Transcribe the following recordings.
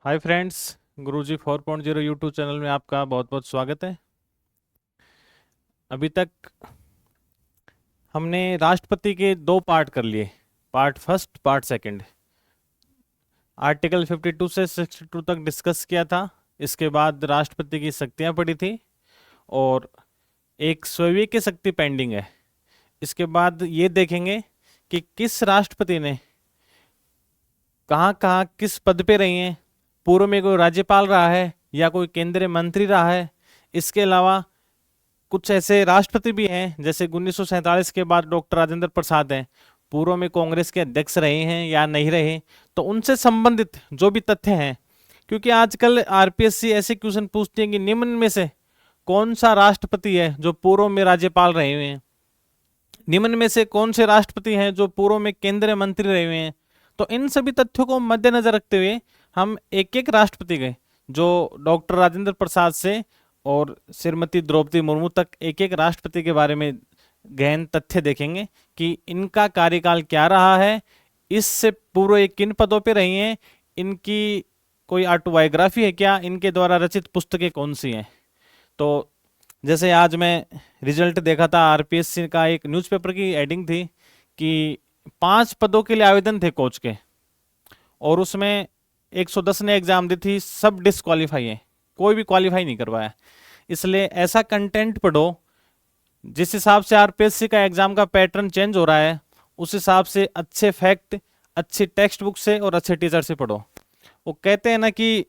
Hi friends, गुरुजी 4.0 YouTube channel में आपका बहुत बहुत स्वागत है। अभी तक हमने राष्ट्रपति के दो पार्ट कर लिए, part first part second. Article 52 से 62 तक डिस्कस किया था। इसके बाद राष्ट्रपति की शक्तियां पड़ी थी और एक स्वयं की शक्ति पेंडिंग है। इसके बाद ये देखेंगे कि किस राष्ट्रपति ने कहाँ कहाँ किस पद पे रही हैं। पूर्व में कोई राज्यपाल रहा है या कोई केंद्रीय मंत्री रहा है। इसके अलावा कुछ ऐसे राष्ट्रपति भी हैं, जैसे 1947 के बाद डॉक्टर राजेंद्र प्रसाद हैं, पूर्व में कांग्रेस के अध्यक्ष रहे हैं या नहीं रहे। तो उनसे संबंधित जो भी तथ्य हैं, क्योंकि आजकल आरपीएससी ऐसे क्वेश्चन पूछती है कि निम्न में से कौन सा राष्ट्रपति है जो पूर्व में राज्यपाल रहे हुए हैं, निम्न में से कौन से राष्ट्रपति हैं जो पूर्व में केंद्रीय मंत्री रहे हुए हैं। तो इन सभी तथ्यों को मद्देनजर रखते हुए हम एक एक राष्ट्रपति के, जो डॉक्टर राजेंद्र प्रसाद से और श्रीमती द्रौपदी मुर्मू तक, एक एक राष्ट्रपति के बारे में गहन तथ्य देखेंगे कि इनका कार्यकाल क्या रहा है, इससे पूर्व ये किन पदों पे रही हैं, इनकी कोई ऑटोबायोग्राफी है क्या, इनके द्वारा रचित पुस्तकें कौन सी हैं। तो जैसे आज मैं रिजल्ट देखा था, आरपीएससी का एक न्यूज़पेपर की एडिंग थी कि 5 पदों के लिए आवेदन थे कोच के, और उसमें 110 ने एग्जाम दी थी, सब डिसक्वालीफाई है, कोई भी क्वालिफाई नहीं करवाया। इसलिए ऐसा कंटेंट पढ़ो जिस हिसाब से आरपीएससी का एग्जाम का पैटर्न चेंज हो रहा है, उस हिसाब से अच्छे फैक्ट, अच्छी टेक्स्ट बुक से और अच्छे टीचर से पढ़ो। वो कहते हैं ना कि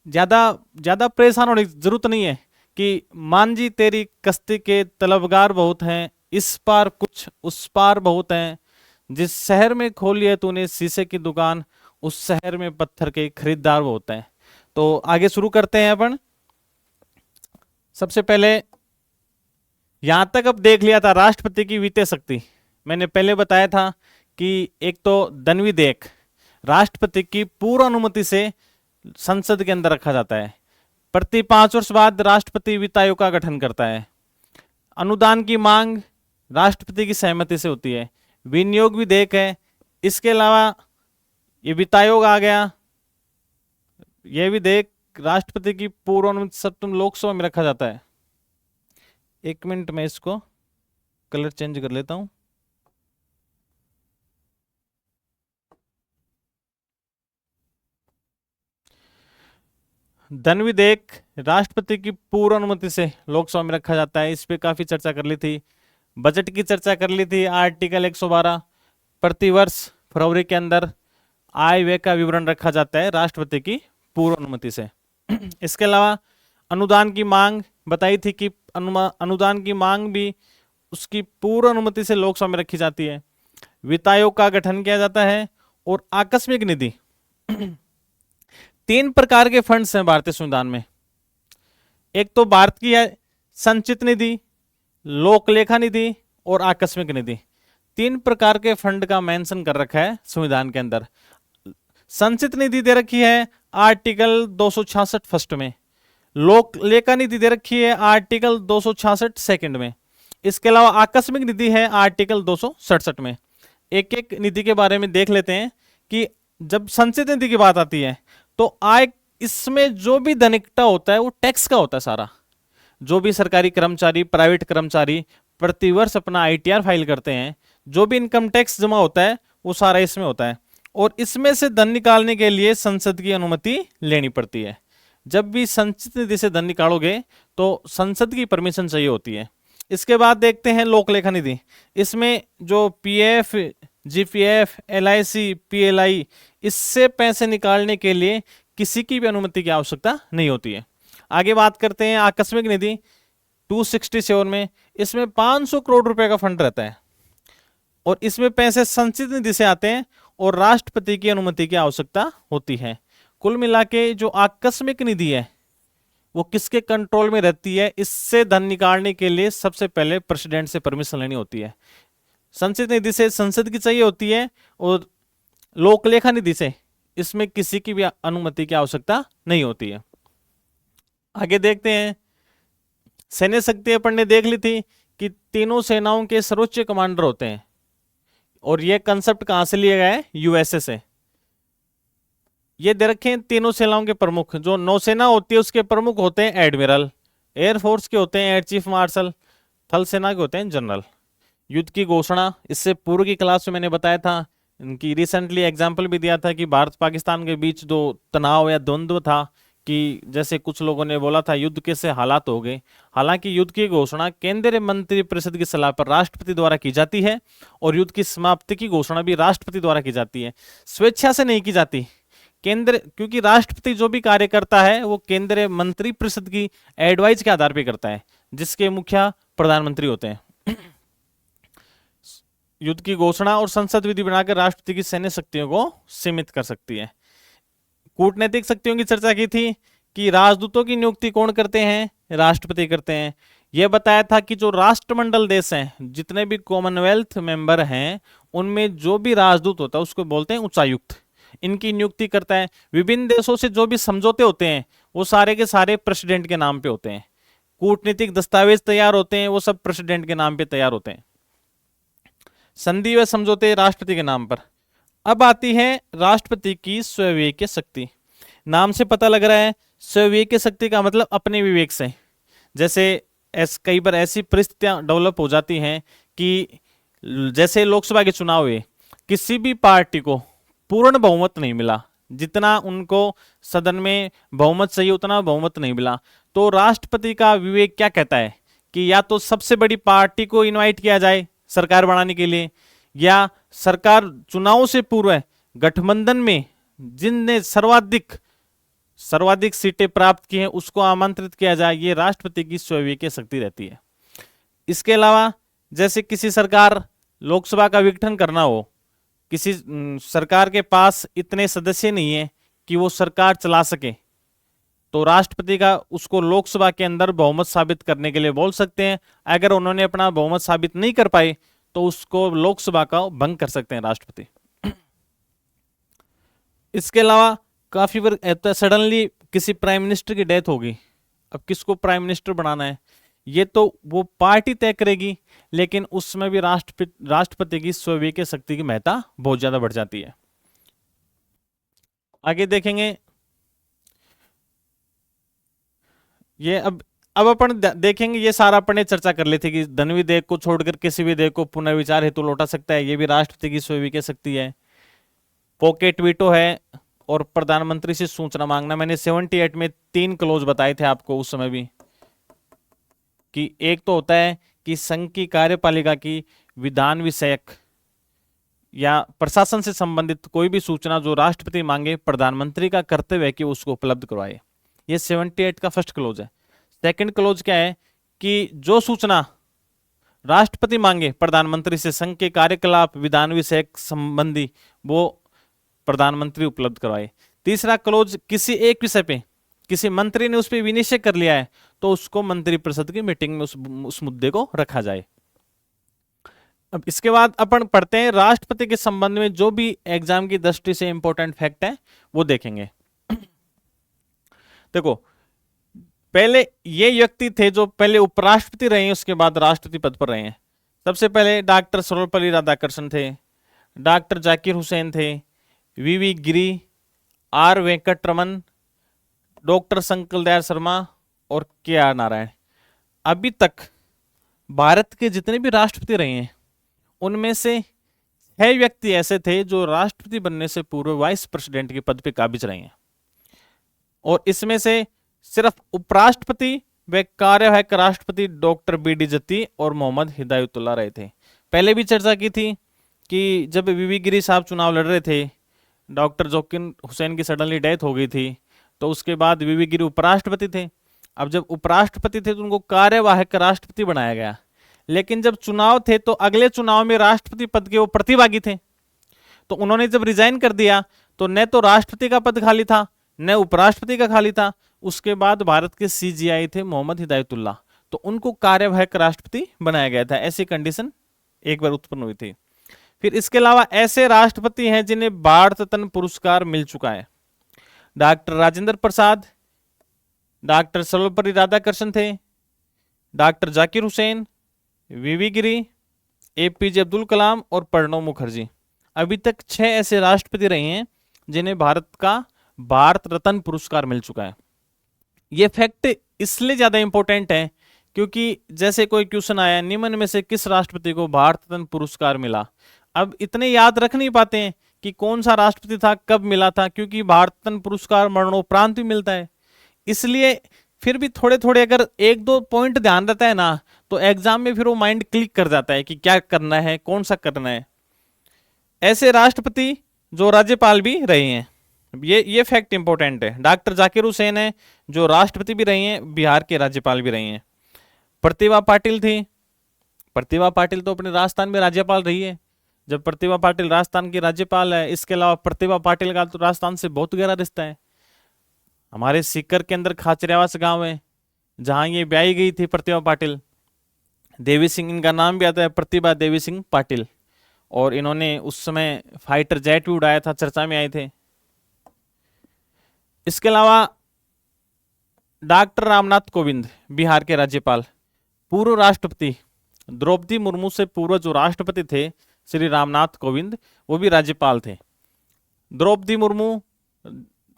ज़्यादा ज़्यादा परेशान होने की जरूरत नहीं है कि मान जी तेरी कश्ती के तलबगार बहुत हैं, इस पार कुछ उस पार बहुत हैं, जिस शहर में खोली है तूने शीशे की दुकान, उस शहर में पत्थर के खरीदार बहुत हैं। तो आगे शुरू करते हैं अपन। सबसे पहले यहां तक अब देख लिया था राष्ट्रपति की वित्तीय शक्ति। मैंने पहले बताया था कि एक तो धनविधेयक राष्ट्रपति की पूर्व अनुमति से संसद के अंदर रखा जाता है। प्रति 5 वर्ष बाद राष्ट्रपति वित्त आयोग का गठन करता है। अनुदान की मांग राष्ट्रपति की सहमति से होती है। विनियोग विधेयक है। इसके अलावा ये वित्त आयोग आ गया, यह विधेयक राष्ट्रपति की पूर्व अनुमति से लोकसभा में रखा जाता है। 1 मिनट में इसको कलर चेंज कर लेता हूं। धन विधेयक राष्ट्रपति की पूर्व अनुमति से लोकसभा में रखा जाता है। इस पे काफी चर्चा कर ली थी, बजट की चर्चा कर ली थी। आर्टिकल 112, प्रतिवर्ष फरवरी के अंदर आय व्यय का विवरण रखा जाता है राष्ट्रपति की पूर्व अनुमति से। इसके अलावा अनुदान की मांग बताई थी कि अनुदान की मांग भी उसकी पूर्व अनुमति से लोकसभा में रखी जाती है। वित्त आयोग का गठन किया जाता है। और आकस्मिक निधि 3 प्रकार के फंड्स हैं भारतीय संविधान में। एक तो भारत की है संचित निधि, लोक लेखा निधि और आकस्मिक निधि। 3 प्रकार के फंड का मेंशन कर रखा है संविधान के अंदर। संचित निधि दे रखी है आर्टिकल 266 फर्स्ट में, लोक लेखा निधि दे रखी है आर्टिकल 266 सेकंड में। इसके अलावा आकस्मिक निधि है आर्टिकल 267 में। एक एक निधि के बारे में देख लेते हैं कि जब संचित निधि की बात आती है तो आय, इसमें जो भी धन इकट्ठा होता है वो टैक्स का होता है सारा। जो भी सरकारी कर्मचारी, प्राइवेट कर्मचारी प्रतिवर्ष अपना आईटीआर फाइल करते हैं, जो भी इनकम टैक्स जमा होता है वो सारा इसमें होता है। और इसमें से धन निकालने के लिए संसद की अनुमति लेनी पड़ती है। जब भी संचित निधि से धन निकालोगे तो संसद की परमिशन चाहिए होती है। इसके बाद देखते हैं लोक लेखा निधि। इसमें जो पीएफ, जीपीएफ, एलआईसी, पीएलआई, इससे पैसे निकालने के लिए किसी की भी अनुमति की आवश्यकता नहीं होती है। आगे बात करते हैं आकस्मिक निधि 267 में। इसमें 500 करोड़ रुपए का फंड रहता है और इसमें पैसे संचित निधि से आते हैं और राष्ट्रपति की अनुमति की आवश्यकता होती है। कुल मिला के जो आकस्मिक निधि है वो किसके कंट्रोल में रहती है, इससे धन निकालने के लिए सबसे पहले प्रेसिडेंट से परमिशन लेनी होती है। संचित निधि से संसद की चाहिए होती है और लोक लेखा निधि से इसमें किसी की भी अनुमति की आवश्यकता नहीं होती है। आगे देखते हैं सैन्य शक्ति। अपन ने देख ली थी कि तीनों सेनाओं के सर्वोच्च कमांडर होते हैं और यह कंसेप्ट कहां से लिया गया है, यूएसए से। ये दे रखे हैं तीनों सेनाओं के प्रमुख। जो नौसेना होती है उसके प्रमुख होते हैं एडमिरल, एयरफोर्स के होते हैं एयर चीफ मार्शल, थल सेना के होते हैं जनरल। युद्ध की घोषणा, इससे पूर्व की क्लास में मैंने बताया था, इनकी रिसेंटली एग्जाम्पल भी दिया था कि भारत पाकिस्तान के बीच जो तनाव या द्वंद्व था, कि जैसे कुछ लोगों ने बोला था युद्ध कैसे हालात हो गए। हालांकि युद्ध की घोषणा केंद्रीय मंत्रिपरिषद की सलाह पर राष्ट्रपति द्वारा की जाती है, और युद्ध की समाप्ति की घोषणा भी राष्ट्रपति द्वारा की जाती है, स्वेच्छा से नहीं की जाती। केंद्र, क्योंकि राष्ट्रपति जो भी कार्य करता है वो केंद्रीय मंत्रिपरिषद की एडवाइस के आधार पर करता है, जिसके मुखिया प्रधानमंत्री होते हैं। युद्ध की घोषणा और संसद विधि बनाकर राष्ट्रपति की सैन्य शक्तियों को सीमित कर सकती है। कूटनीतिक शक्तियों की चर्चा की थी कि राजदूतों की नियुक्ति कौन करते हैं, राष्ट्रपति करते हैं। यह बताया था कि जो राष्ट्रमंडल देश हैं, जितने भी कॉमनवेल्थ मेंबर हैं, उनमें जो भी राजदूत होता है उसको बोलते हैं उच्चायुक्त, इनकी नियुक्ति करता है। विभिन्न देशों से जो भी समझौते होते हैं वो सारे के सारे प्रेसिडेंट के नाम पे होते हैं। कूटनीतिक दस्तावेज तैयार होते हैं वो सब प्रेसिडेंट के नाम पे तैयार होते हैं। संधि व समझौते राष्ट्रपति के नाम पर। अब आती है राष्ट्रपति की स्वविवेक शक्ति। नाम से पता लग रहा है स्वविवेक शक्ति का मतलब अपने विवेक से। जैसे कई बार ऐसी परिस्थितियां डेवलप हो जाती हैं कि जैसे लोकसभा के चुनाव हुए, किसी भी पार्टी को पूर्ण बहुमत नहीं मिला, जितना उनको सदन में बहुमत चाहिए उतना बहुमत नहीं मिला, तो राष्ट्रपति का विवेक क्या कहता है कि या तो सबसे बड़ी पार्टी को इनवाइट किया जाए सरकार बनाने के लिए, या सरकार चुनाव से पूर्व गठबंधन में जिनने सर्वाधिक सीटें प्राप्त की हैं उसको आमंत्रित किया जाए। ये राष्ट्रपति की स्वविवेक शक्ति रहती है। इसके अलावा जैसे किसी सरकार लोकसभा का विघटन करना हो, किसी सरकार के पास इतने सदस्य नहीं है कि वो सरकार चला सके, तो राष्ट्रपति का उसको लोकसभा के अंदर बहुमत साबित करने के लिए बोल सकते हैं। अगर उन्होंने अपना बहुमत साबित नहीं कर पाए तो उसको लोकसभा का भंग कर सकते हैं राष्ट्रपति। इसके अलावा काफी बार सडनली किसी प्राइम मिनिस्टर की डेथ होगी, अब किसको प्राइम मिनिस्टर बनाना है ये तो वो पार्टी तय करेगी, लेकिन उसमें भी राष्ट्रपति की स्वविवेक शक्ति की महत्ता बहुत ज्यादा बढ़ जाती है। आगे देखेंगे ये। अब अपन देखेंगे, ये सारा अपन ने चर्चा कर ली थी कि धन विधेयक को छोड़कर किसी विधेयक को पुनर्विचार हेतु लौटा सकता है, ये भी राष्ट्रपति की स्वविवेक शक्ति है। पॉकेट वीटो है, और प्रधानमंत्री से सूचना मांगना। मैंने 78 में 3 क्लोज बताए थे आपको उस समय भी, कि एक तो होता है कि संघ की कार्यपालिका की विधान विषयक या प्रशासन से संबंधित कोई भी सूचना जो राष्ट्रपति मांगे, प्रधानमंत्री का कर्तव्य है कि उसको उपलब्ध करवाए। ये 78 का फर्स्ट क्लोज है। सेकंड क्लोज क्या है कि जो सूचना राष्ट्रपति मांगे प्रधानमंत्री से संघ के कार्यकलाप विधान विषयक संबंधी, वो प्रधानमंत्री उपलब्ध करवाए। तीसरा क्लोज, किसी एक विषय पे किसी मंत्री ने उस पर विनिश्चय कर लिया है तो उसको मंत्रिपरिषद की मीटिंग में उस मुद्दे को रखा जाए। अब इसके बाद अपन पढ़ते हैं राष्ट्रपति के संबंध में जो भी एग्जाम की दृष्टि से इंपॉर्टेंट फैक्ट है वो देखेंगे। देखो, पहले ये व्यक्ति थे जो पहले उपराष्ट्रपति रहे हैं, उसके बाद राष्ट्रपति पद पर रहे हैं। सबसे पहले डॉक्टर सर्वपल्ली राधाकृष्णन थे, डॉक्टर जाकिर हुसैन थे, वीवी गिरी, आर वेंकटरमन, डॉक्टर शंकर दयाल शर्मा और के आर नारायण। अभी तक भारत के जितने भी राष्ट्रपति रहे हैं उनमें से 6 व्यक्ति ऐसे थे जो राष्ट्रपति बनने से पूर्व वाइस प्रेसिडेंट के पद पे काबिज रहे हैं, और इसमें से सिर्फ उपराष्ट्रपति व कार्यवाहक राष्ट्रपति डॉक्टर बी.डी. जत्ती और मोहम्मद हिदायतुल्लाह रहे थे। पहले भी चर्चा की थी कि जब वीवी गिरी साहब चुनाव लड़ रहे थे, डॉक्टर जाकिर हुसैन की सडनली डेथ हो गई थी, तो उसके बाद वीवी गिरी उपराष्ट्रपति थे। अब जब उपराष्ट्रपति थे तो उनको कार्यवाहक राष्ट्रपति बनाया गया, लेकिन जब चुनाव थे तो अगले चुनाव में राष्ट्रपति पद के वो प्रतिभागी थे, तो उन्होंने जब रिजाइन कर दिया तो न तो राष्ट्रपति का पद खाली था न उपराष्ट्रपति का खाली था। उसके बाद भारत के सीजीआई थे मोहम्मद हिदायतुल्लाह, तो उनको कार्यवाहक राष्ट्रपति बनाया गया था। ऐसी कंडीशन एक बार उत्पन्न हुई थी। फिर इसके अलावा ऐसे राष्ट्रपति हैं जिन्हें भारत रत्न पुरस्कार मिल चुका है। डॉक्टर राजेंद्र प्रसाद, डॉक्टर सर्वपल्ली राधाकृष्णन थे, डॉक्टर जाकिर हुसैन, वीवी गिरी, एपीजे अब्दुल कलाम और प्रणब मुखर्जी। अभी तक 6 ऐसे राष्ट्रपति रहे हैं जिन्हें भारत का भारत रत्न पुरस्कार मिल चुका है। ये फैक्ट इसलिए ज्यादा इंपॉर्टेंट है क्योंकि जैसे कोई क्वेश्चन आया, निम्न में से किस राष्ट्रपति को भारत रत्न पुरस्कार मिला। अब इतने याद रख नहीं पाते हैं कि कौन सा राष्ट्रपति था, कब मिला था, क्योंकि भारत रत्न पुरस्कार मरणोपरांत भी मिलता है। इसलिए फिर भी थोड़े थोड़े अगर एक दो पॉइंट ध्यान रहता है ना, तो एग्जाम में फिर वो माइंड क्लिक कर जाता है कि क्या करना है, कौन सा करना है। ऐसे राष्ट्रपति जो राज्यपाल भी रहे हैं, ये फैक्ट इंपॉर्टेंट है। डॉक्टर जाकिर हुसैन है जो राष्ट्रपति भी रहे हैं, बिहार के राज्यपाल भी रहे हैं। प्रतिभा पाटिल थी, प्रतिभा पाटिल तो अपने राजस्थान में राज्यपाल रही है, जब प्रतिभा पाटिल राजस्थान की राज्यपाल है। इसके अलावा प्रतिभा पाटिल का तो राजस्थान से बहुत गहरा रिश्ता है। हमारे सीकर के अंदर खाचरियावास गांव है जहां ये ब्याही गई थी प्रतिभा पाटिल। देवी सिंह इनका नाम भी आता है, प्रतिभा देवी सिंह पाटिल, और इन्होंने उस समय फाइटर जेट भी उड़ाया था, चर्चा में आए थे। इसके अलावा डॉक्टर रामनाथ कोविंद बिहार के राज्यपाल, पूर्व राष्ट्रपति द्रौपदी मुर्मू से पूर्व जो राष्ट्रपति थे श्री रामनाथ कोविंद, वो भी राज्यपाल थे। द्रौपदी मुर्मू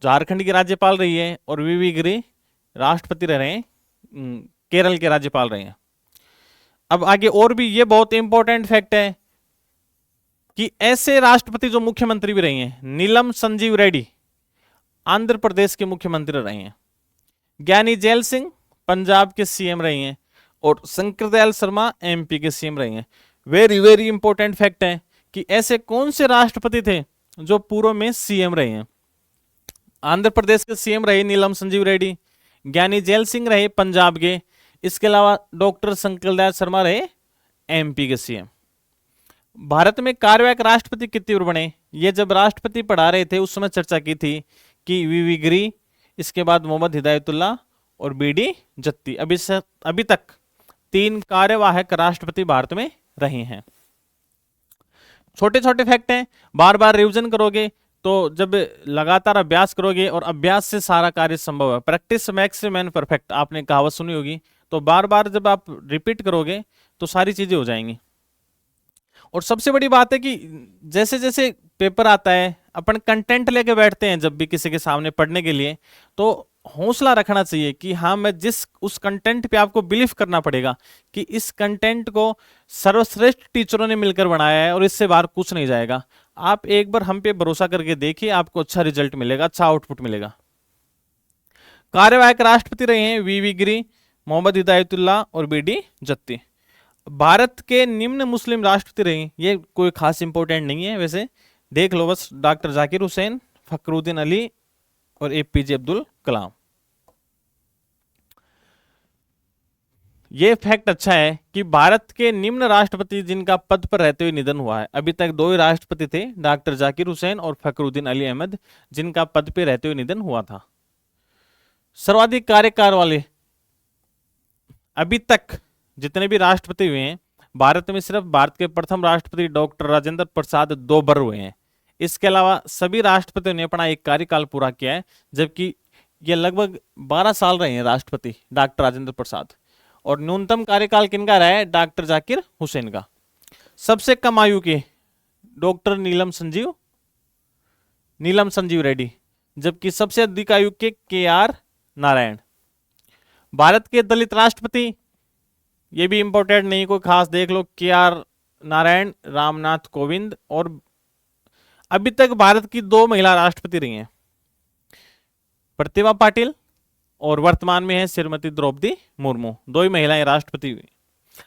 झारखंड की राज्यपाल रही है और वीवी गिरी राष्ट्रपति रहे हैं, केरल के राज्यपाल रहे हैं। अब आगे और भी ये बहुत इंपॉर्टेंट फैक्ट है कि ऐसे राष्ट्रपति जो मुख्यमंत्री भी रहे हैं, नीलम संजीव रेड्डी आंध्र प्रदेश के मुख्यमंत्री रहे हैं, ज्ञानी जैल सिंह पंजाब के सीएम रहे हैं, और शंकर दयाल शर्मा एमपी के सीएम रहे हैं। वेरी वेरी इंपॉर्टेंट फैक्ट है कि ऐसे कौन से राष्ट्रपति थे जो पूर्व में सीएम रहे हैं। आंध्र प्रदेश के सीएम रहे नीलम संजीव रेड्डी, ज्ञानी जैल सिंह रहे पंजाब के, इसके अलावा डॉक्टर शंकर दयाल शर्मा रहे एमपी के सीएम। भारत में कार्यवाहक राष्ट्रपति कितनी बार बने, ये जब राष्ट्रपति पढ़ा रहे थे उस समय चर्चा की थी कि वीवी गिरी, इसके बाद मोहम्मद हिदायतुल्लाह और बीडी जत्ती। अभी तक 3 कार्यवाहक राष्ट्रपति भारत में रहे हैं। छोटे छोटे फैक्ट हैं, बार बार रिवीजन करोगे तो जब लगातार अभ्यास करोगे, और अभ्यास से सारा कार्य संभव है। प्रैक्टिस मेक्स मैन परफेक्ट, आपने कहावत सुनी होगी। तो बार बार जब आप रिपीट करोगे तो सारी चीजें हो जाएंगी। और सबसे बड़ी बात है कि जैसे जैसे पेपर आता है, अपन कंटेंट लेके बैठते हैं जब भी किसी के सामने पढ़ने के लिए, तो हौसला रखना चाहिए कि हाँ, मैं उस कंटेंट पे आपको बिलीव करना पड़ेगा कि इस कंटेंट को सर्वश्रेष्ठ टीचरों ने मिलकर बनाया है और इससे बाहर कुछ नहीं जाएगा। आप एक बार हम पे भरोसा करके देखिए, आपको अच्छा रिजल्ट मिलेगा, अच्छा आउटपुट मिलेगा। कार्यवाहक राष्ट्रपति रहे हैं वीवी गिरी, मोहम्मद हिदायतुल्लाह और बीडी जत्ती। भारत के निम्न मुस्लिम राष्ट्रपति रहे, ये कोई खास इंपॉर्टेंट नहीं है, वैसे देख लो बस, डॉक्टर जाकिर हुसैन, फखरुद्दीन अली और एपीजे अब्दुल कलाम। ये फैक्ट अच्छा है कि भारत के निम्न राष्ट्रपति जिनका पद पर रहते हुए निधन हुआ है, अभी तक 2 ही राष्ट्रपति थे, डॉक्टर जाकिर हुसैन और फखरुद्दीन अली अहमद, जिनका पद पर रहते हुए निधन हुआ था। सर्वाधिक कार्यकाल वाले अभी तक जितने भी राष्ट्रपति हुए हैं भारत में, सिर्फ भारत के प्रथम राष्ट्रपति डॉक्टर राजेंद्र प्रसाद 2 बार हुए हैं। इसके अलावा सभी राष्ट्रपतियों ने अपना एक कार्यकाल पूरा किया है, जबकि ये लगभग 12 साल रहे हैं राष्ट्रपति डॉक्टर राजेंद्र प्रसाद। और न्यूनतम कार्यकाल किनका रहा है, डॉक्टर जाकिर हुसैन का। सबसे कम आयु के डॉक्टर नीलम संजीव रेड्डी, जबकि सबसे अधिक आयु के KR नारायण। भारत के दलित राष्ट्रपति, ये भी इंपॉर्टेंट नहीं कोई खास, देख लो, KR नारायण, रामनाथ कोविंद, और अभी तक भारत की 2 महिला राष्ट्रपति रही हैं, प्रतिभा पाटिल और वर्तमान में है श्रीमती द्रौपदी मुर्मू। 2 ही महिलाएं राष्ट्रपति हुई।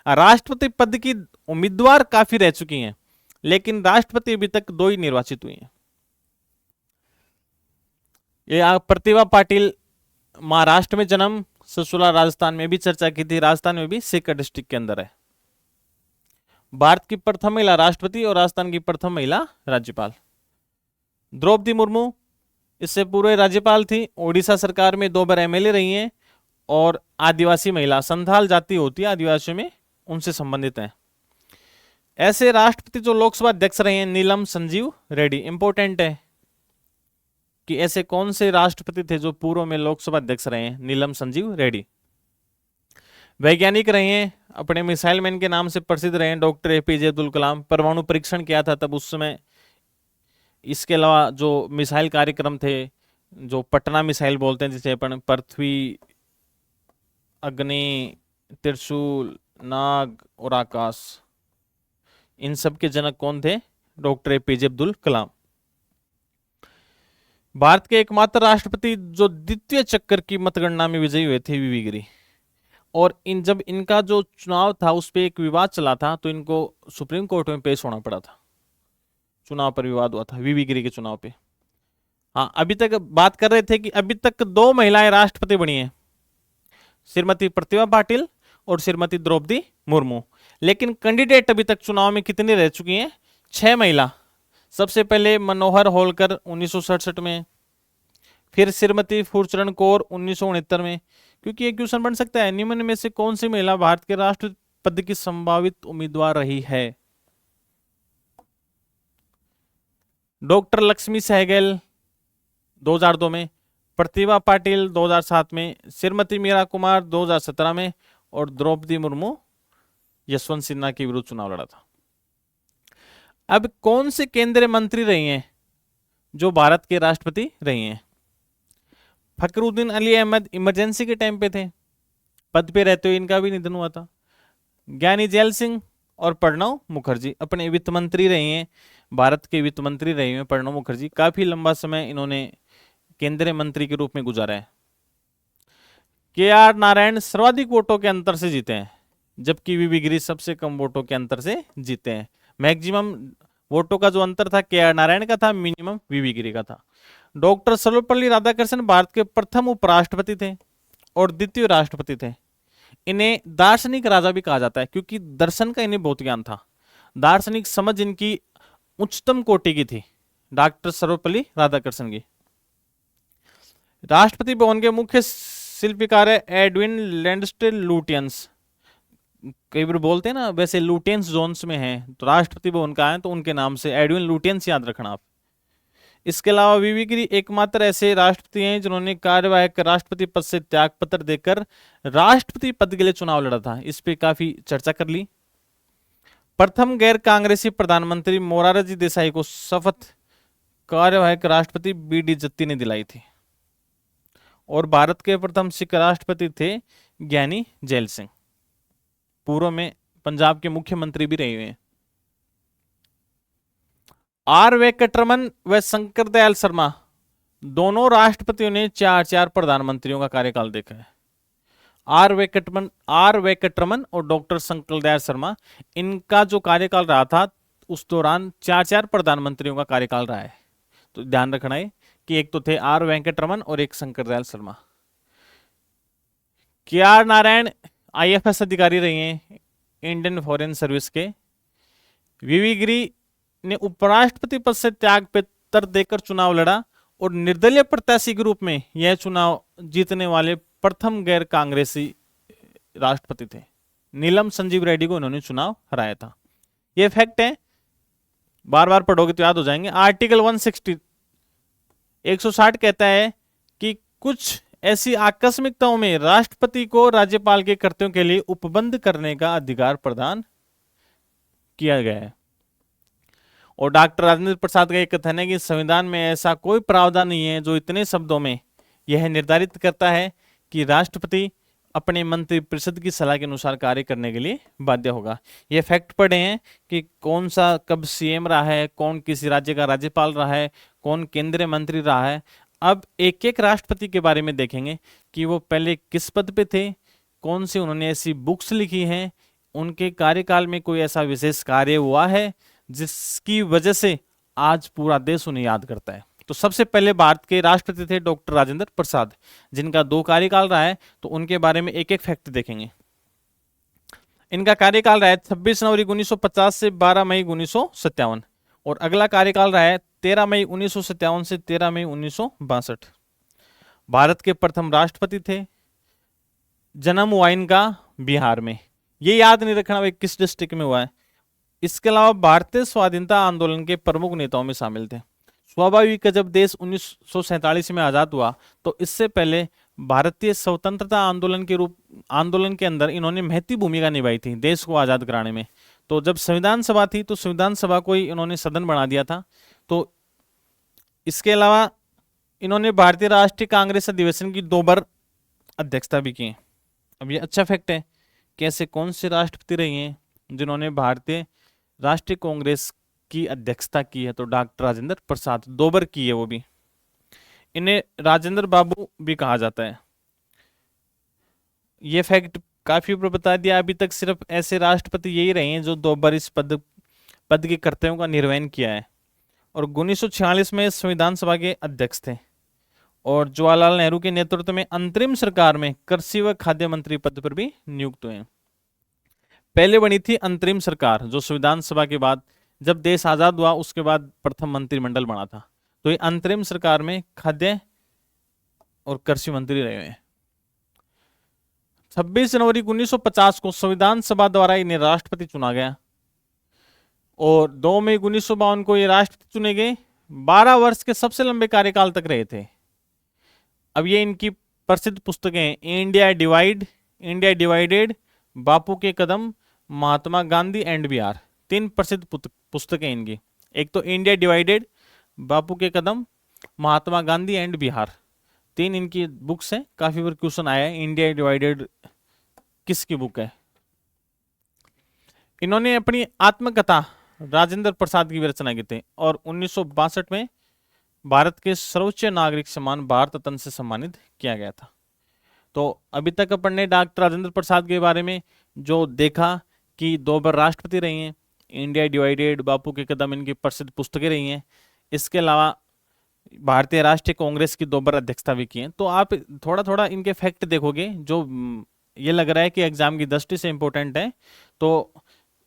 राष्ट्रपति पद की उम्मीदवार काफी रह चुकी हैं, लेकिन राष्ट्रपति अभी तक 2 ही निर्वाचित हुई हैं। ये प्रतिभा पाटिल महाराष्ट्र में जन्म, ससुराल राजस्थान में भी चर्चा की थी, राजस्थान में भी सीकर डिस्ट्रिक्ट के अंदर है। भारत की प्रथम महिला राष्ट्रपति और राजस्थान की प्रथम महिला राज्यपाल। द्रौपदी मुर्मू इससे पूर्व राज्यपाल थी, ओडिशा सरकार में 2 बार MLA रही हैं, और आदिवासी महिला, संथाल जाति होती है आदिवासियों में, उनसे संबंधित हैं। ऐसे राष्ट्रपति जो लोकसभा अध्यक्ष रहे हैं, नीलम संजीव रेड्डी। इंपॉर्टेंट है कि ऐसे कौन से राष्ट्रपति थे जो पूर्व में लोकसभा अध्यक्ष रहे हैं, नीलम संजीव रेड्डी। वैज्ञानिक रहे हैं, अपने मिसाइल मैन के नाम से प्रसिद्ध रहे हैं, डॉक्टर APJ अब्दुल कलाम। परमाणु परीक्षण किया था तब उस समय। इसके अलावा जो मिसाइल कार्यक्रम थे, जो पटना मिसाइल बोलते हैं, जिसे अपन पृथ्वी, अग्नि, त्रिशूल, नाग और आकाश, इन सब के जनक कौन थे? Doctor APJ Abdul Kalam. भारत के एकमात्र राष्ट्रपति जो द्वितीय चक्कर की मतगणना में विजयी हुए थे, वीवी गिरी। और जब इनका जो चुनाव था उस पर एक विवाद चला था, तो इनको सुप्रीम कोर्ट में पेश होना पड़ा था। चुनाव पर विवाद हुआ था वीवी गिरी के चुनाव पे। हाँ, अभी तक बात कर रहे थे कि अभी तक 2 महिलाएं राष्ट्रपति बनी हैं, श्रीमती प्रतिभा पाटिल और श्रीमती द्रौपदी मुर्मू। लेकिन कैंडिडेट अभी तक चुनाव में कितनी रह चुकी हैं? 6 महिला। सबसे पहले मनोहर होलकर 1967 में, फिर श्रीमती फूलचरण कौर 1969 में। क्योंकि एक क्वेश्चन बन सकता है, निम्न में से कौन सी महिला भारत के राष्ट्रपति की संभावित उम्मीदवार रही है? डॉक्टर लक्ष्मी सहगल 2002 में, प्रतिभा पाटिल 2007 में, श्रीमती मीरा कुमार 2017 में, और द्रौपदी मुर्मू यशवंत सिन्हा के विरुद्ध चुनाव लड़ा था। अब कौन से केंद्रीय मंत्री रही हैं जो भारत के राष्ट्रपति रही हैं? फकरुद्दीन अली अहमद इमरजेंसी के टाइम पे थे, पद पे रहते हुए इनका भी निधन हुआ था। ज्ञानी जैल सिंह और प्रणब मुखर्जी अपने वित्त मंत्री रही हैं, भारत के वित्त मंत्री रहे हैं प्रणब मुखर्जी। काफी लंबा समय इन्होंने केंद्रीय मंत्री के रूप में गुजारा है। के आर नारायण सर्वाधिक वोटों के अंतर से जीते हैं, जबकि वीवी गिरी सबसे कम वोटों के अंतर से जीते हैं। मैक्सिमम वोटों का जो अंतर था के आर नारायण का था, मिनिमम वीवी गिरी का था। डॉक्टर सर्वपल्ली राधाकृष्णन भारत के प्रथम उपराष्ट्रपति थे और द्वितीय राष्ट्रपति थे। इन्हें दार्शनिक राजा भी कहा जाता है, क्योंकि दर्शन का इन्हें बहुत ज्ञान था। दार्शनिक समझ इनकी उच्चतम कोटि की थी, डॉक्टर सर्वपल्ली राधाकृष्णन की। राष्ट्रपति भवन के मुख्य शिल्पकार है एडविन लैंडस्टेल लुटियंस। कई बार बोलते हैं ना, वैसे लुटियंस जोन्स में है, तो राष्ट्रपति भवन का है तो उनके नाम से एडविन लुटियंस याद रखना आप। इसके अलावा वीवी गिरी एकमात्र ऐसे राष्ट्रपति हैं जिन्होंने कार्यवाहक राष्ट्रपति पद से त्यागपत्र देकर राष्ट्रपति पद के लिए चुनाव लड़ा था। इस पे काफी चर्चा कर ली। प्रथम गैर कांग्रेसी प्रधानमंत्री मोरारजी देसाई को शपथ कार्यवाहक राष्ट्रपति बी.डी. जत्ती ने दिलाई थी। और भारत के प्रथम सिख राष्ट्रपति थे ज्ञानी जैल सिंह, पूर्व में पंजाब के मुख्यमंत्री भी रहे हुए हैं। आर वेंकटरमन व शंकर दयाल शर्मा दोनों राष्ट्रपतियों ने 4 प्रधानमंत्रियों का कार्यकाल देखा है। आर वेंकटरमन और डॉक्टर शंकर दयाल शर्मा, इनका जो कार्यकाल रहा था उस दौरान 4 प्रधानमंत्रियों का कार्यकाल रहा है। तो ध्यान रखना है कि एक तो थे आर वेंकटरमन और एक शंकर दयाल शर्मा। के आर नारायण IFS अधिकारी रहे हैं, इंडियन फॉरेन सर्विस के। वीवी गिरी ने उपराष्ट्रपति पद से त्याग पत्र देकर चुनाव लड़ा और निर्दलीय प्रत्याशी के रूप में यह चुनाव जीतने वाले प्रथम गैर कांग्रेसी राष्ट्रपति थे। नीलम संजीव रेड्डी को इन्होंने चुनाव हराया था। यह फैक्ट है, बार बार पढ़ोगे तो याद हो जाएंगे। आर्टिकल 160 कहता है कि कुछ ऐसी आकस्मिकताओं में राष्ट्रपति को राज्यपाल के कर्तव्यों के लिए उपबंध करने का अधिकार प्रदान किया गया है। और डॉक्टर राजेंद्र प्रसाद का एक कथन है कि संविधान में ऐसा कोई प्रावधान नहीं है जो इतने शब्दों में यह निर्धारित करता है कि राष्ट्रपति अपने मंत्रिपरिषद की सलाह के अनुसार कार्य करने के लिए बाध्य होगा। ये फैक्ट पढ़े हैं कि कौन सा कब CM रहा है, कौन किसी राज्य का राज्यपाल रहा है, कौन केंद्रीय मंत्री रहा है। अब एक एक राष्ट्रपति के बारे में देखेंगे कि वो पहले किस पद पे थे, कौन सी उन्होंने ऐसी बुक्स लिखी हैं, उनके कार्यकाल में कोई ऐसा विशेष कार्य हुआ है जिसकी वजह से आज पूरा देश उन्हें याद करता है। तो सबसे पहले भारत के राष्ट्रपति थे डॉक्टर राजेंद्र प्रसाद, जिनका 2 कार्यकाल रहा है। तो उनके बारे में एक एक फैक्ट देखेंगे। इनका कार्यकाल रहा है 26 जनवरी 1950 से 12 मई 1957 और अगला कार्यकाल रहा है 13 मई 1957 से 13 मई 1962। भारत के प्रथम राष्ट्रपति थे। जन्म हुआ इनका बिहार में। ये याद नहीं रखना भाई किस डिस्ट्रिक्ट में हुआ है। इसके अलावा भारतीय स्वाधीनता आंदोलन के प्रमुख नेताओं में शामिल थे। स्वाभाविक है, जब देश 1947 में आजाद हुआ तो इससे पहले भारतीय स्वतंत्रता आंदोलन के अंदर इन्होंने महत्वपूर्ण भूमिका निभाई थी देश को आजाद कराने में। तो जब संविधान सभा थी तो संविधान सभा को ही इन्होंने सदन बना दिया था। तो इसके अलावा इन्होंने भारतीय राष्ट्रीय कांग्रेस अधिवेशन की 2 बार अध्यक्षता भी की है। अब ये अच्छा फैक्ट है कि ऐसे कौन से राष्ट्रपति रहे हैं जिन्होंने भारतीय राष्ट्रीय कांग्रेस की अध्यक्षता की है, तो डॉक्टर राजेंद्र प्रसाद 2 बार की है वो भी। इन्हें राजेंद्र बाबू भी कहा जाता है। ये फैक्ट काफी ऊपर बता दिया। अभी तक सिर्फ ऐसे राष्ट्रपति यही रहे हैं जो 2 बार इस पद के कर्तव्यों का निर्वहन किया है। और 1946 में संविधान सभा के अध्यक्ष थे और जवाहरलाल नेहरू के नेतृत्व में अंतरिम सरकार में कृषि व खाद्य मंत्री पद पर भी नियुक्त हुए। पहले बनी थी अंतरिम सरकार, जो संविधान सभा के बाद जब देश आजाद हुआ उसके बाद प्रथम मंत्रिमंडल बना था। तो ये अंतरिम सरकार में खाद्य और कृषि मंत्री रहे हैं। 26 जनवरी 1950 को संविधान सभा द्वारा इन्हें राष्ट्रपति चुना गया और 2 मई 1952 को ये राष्ट्रपति चुने गए। 12 वर्ष के सबसे लंबे कार्यकाल तक रहे थे। अब ये इनकी प्रसिद्ध पुस्तकें इंडिया डिवाइडेड, बापू के कदम, महात्मा गांधी एंड बिहार, 3 प्रसिद्ध पुस्तकें इनकी। एक तो इंडिया डिवाइडेड, बापू के कदम, महात्मा गांधी एंड बिहार, 3 इनकी बुक्स हैं। काफी बार क्वेश्चन आया है इंडिया डिवाइडेड किसकी बुक है। इन्होंने अपनी आत्मकथा राजेंद्र प्रसाद की रचना की थी और 1962 में भारत के सर्वोच्च नागरिक सम्मान भारत रत्न से सम्मानित किया गया था। तो अभी तक अपन ने डॉक्टर राजेंद्र प्रसाद के बारे में जो देखा कि 2 बार राष्ट्रपति रहे हैं, इंडिया डिवाइडेड, बापू के कदम इनकी प्रसिद्ध पुस्तकें रही हैं। इसके अलावा भारतीय राष्ट्रीय कांग्रेस की 2 बार अध्यक्षता भी की है। तो आप थोड़ा थोड़ा इनके फैक्ट देखोगे जो ये लग रहा है कि एग्जाम की दृष्टि से इंपॉर्टेंट है। तो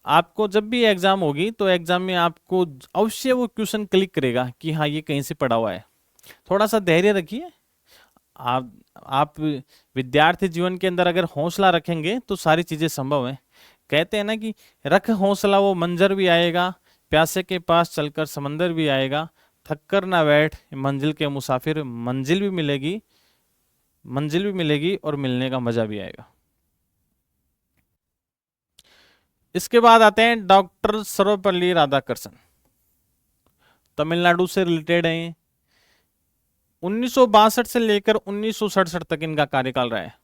आपको जब भी एग्जाम होगी तो एग्जाम में आपको अवश्य वो क्वेश्चन क्लिक करेगा कि हाँ ये कहीं से पढ़ा हुआ है। थोड़ा सा धैर्य रखिए। आप विद्यार्थी जीवन के अंदर अगर हौसला रखेंगे तो सारी चीजें संभव है। कहते हैं ना कि रख हौसला वो मंजर भी आएगा, प्यासे के पास चलकर समंदर भी आएगा, थक कर ना बैठ मंजिल के मुसाफिर, मंजिल भी मिलेगी और मिलने का मजा भी आएगा। इसके बाद आते हैं डॉक्टर सर्वपल्ली राधाकृष्णन, तमिलनाडु से रिलेटेड है। 1962 से लेकर 1967 तक इनका कार्यकाल रहा है।